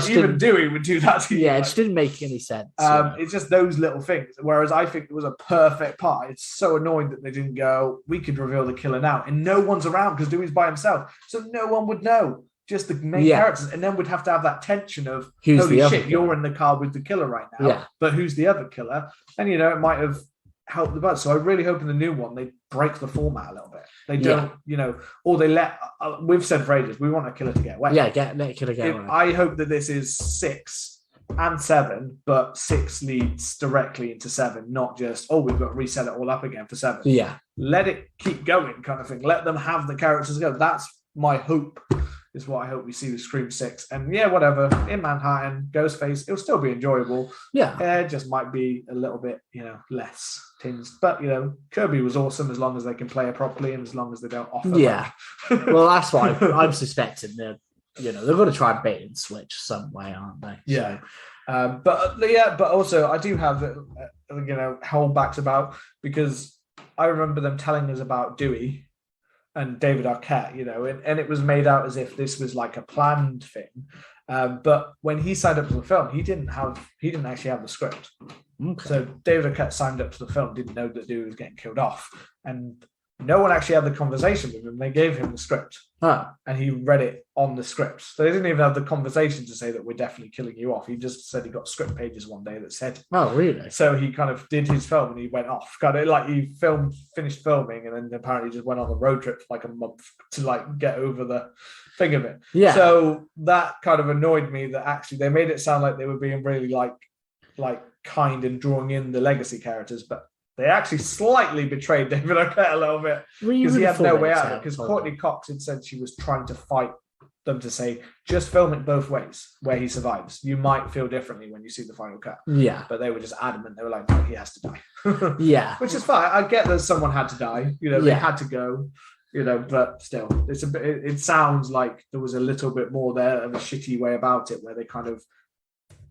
A: Even Dewey would do that to you.
B: Yeah, it just didn't make any sense.
A: It's just those little things. Whereas I think it was a perfect part. It's so annoying that they didn't go, we could reveal the killer now, and no one's around because Dewey's by himself, so no one would know. Just the main characters, and then we'd have to have that tension of holy shit, you're in the car with the killer right now, but who's the other killer? And it might have helped the buzz. So I really hope in the new one they break the format a little bit. They don't, or they let. We've said for ages we want a killer to get away.
B: Yeah, let a killer get away.
A: I hope that this is 6 and 7, but 6 leads directly into 7, not just we've got to reset it all up again for 7.
B: Yeah,
A: let it keep going, kind of thing. Let them have the characters go. That's my hope. is what I hope we see with Scream 6. And yeah, whatever, in Manhattan, Ghostface, it'll still be enjoyable.
B: Yeah.
A: It just might be a little bit, less tinged. But, Kirby was awesome as long as they can play it properly and as long as they don't offer.
B: Yeah. Well, that's why I'm suspecting that, they're going to try and bait and switch some way, aren't they?
A: Yeah. So. But also I do have, holdbacks about, because I remember them telling us about Dewey and David Arquette, and it was made out as if this was like a planned thing. But when he signed up to the film, he didn't actually have the script.
B: Okay.
A: So David Arquette signed up to the film, didn't know that Dewey was getting killed off. And no one actually had the conversation with him. They gave him the script. And he read it on the script. So they didn't even have the conversation to say that we're definitely killing you off. He just said he got script pages one day that said.
B: Oh, really?
A: So he kind of did his film and he went off. Kind of like he finished filming and then apparently just went on a road trip for like a month to like get over the thing of it.
B: Yeah.
A: So that kind of annoyed me that actually they made it sound like they were being really like kind and drawing in the legacy characters, but they actually slightly betrayed David Arquette a little bit because he had no way out of it. Because Courtney Cox had said she was trying to fight them to say, just film it both ways where he survives. You might feel differently when you see the final cut.
B: Yeah.
A: But they were just adamant. They were like, no, he has to die.
B: Yeah.
A: Which is fine. I get that someone had to die. They had to go. But still, it sounds like there was a little bit more there of a shitty way about it where they kind of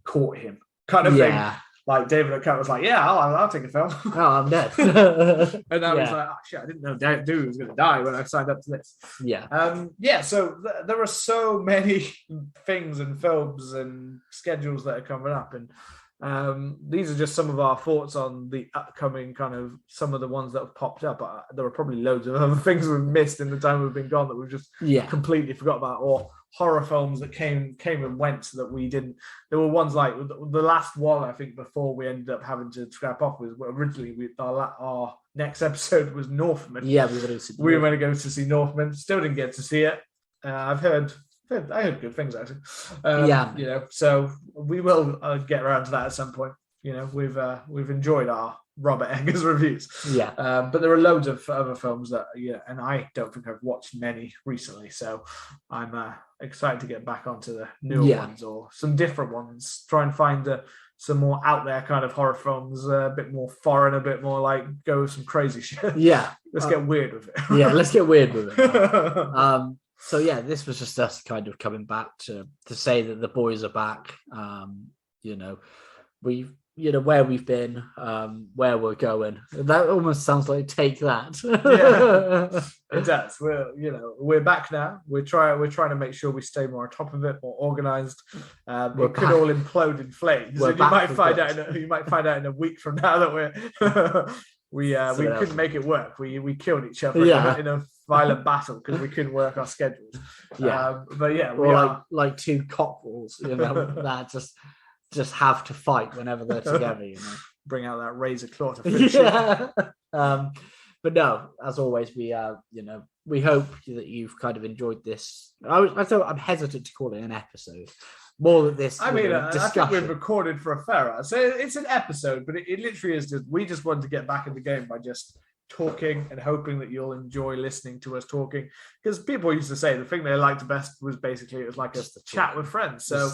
A: caught him kind of thing. Like David Arquette was like, yeah, I'll take a film.
B: Oh, I'm dead.
A: And I was like, oh shit, I didn't know Dude was going to die when I signed up to this.
B: Yeah.
A: So there are so many things and films and schedules that are coming up. And these are just some of our thoughts on the upcoming kind of some of the ones that have popped up. There are probably loads of other things we've missed in the time we've been gone that we've just completely forgot about, or horror films that came and went so that we didn't. There were ones like the last one, I think, before we ended up having to scrap off was originally our next episode was Northman.
B: Yeah,
A: we were going to go to see Northman. Still didn't get to see it. I heard good things actually. So we will get around to that at some point. We've enjoyed our Robert Eggers reviews. But there are loads of other films that and I don't think I've watched many recently, so I'm excited to get back onto the newer ones or some different ones. Try and find some more out there kind of horror films, a bit more foreign, a bit more like go with some crazy shit. Let's get weird with it.
B: Let's get weird with it. So this was just us kind of coming back to say that the boys are back. We've where we've been, where we're going. That almost sounds like Take That.
A: It does. We're back now. We're trying to make sure we stay more on top of it, more organized. It could all implode in flames. And you might find out in a week from now that we couldn't make it work. We killed each other in a violent battle because we couldn't work our schedules.
B: We're like two cockerels, that just have to fight whenever they're together.
A: Bring out that razor claw to finish it.
B: But no, as always, we hope that you've kind of enjoyed this. I'm hesitant to call it an episode. More than this.
A: I think we've recorded for a fair hour. So it's an episode, but it literally is we just wanted to get back in the game by just talking and hoping that you'll enjoy listening to us talking. Because people used to say the thing they liked best was basically it was like just a chat with friends. So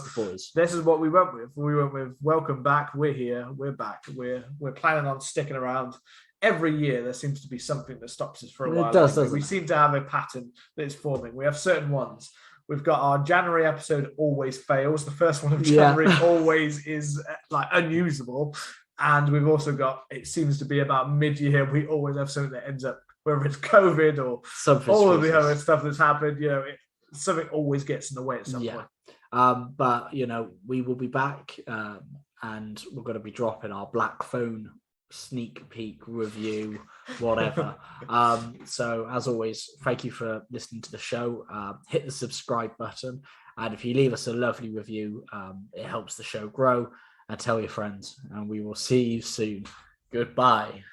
A: this is what we went with. We went with welcome back. We're here. We're back. We're planning on sticking around. Every year there seems to be something that stops us for a while.
B: It does, doesn't
A: we
B: it?
A: Seem to have a pattern that is forming. We have certain ones. We've got our January episode always fails. The first one of January always is like unusable. And we've also got, it seems to be about mid-year, we always have something that ends up, whether it's COVID or all of the other stuff that's happened, something always gets in the way at some point.
B: But, we will be back and we're going to be dropping our Black Phone sneak peek review, whatever. So as always, thank you for listening to the show. Hit the subscribe button, and if you leave us a lovely review, it helps the show grow. And tell your friends, and we will see you soon. Goodbye.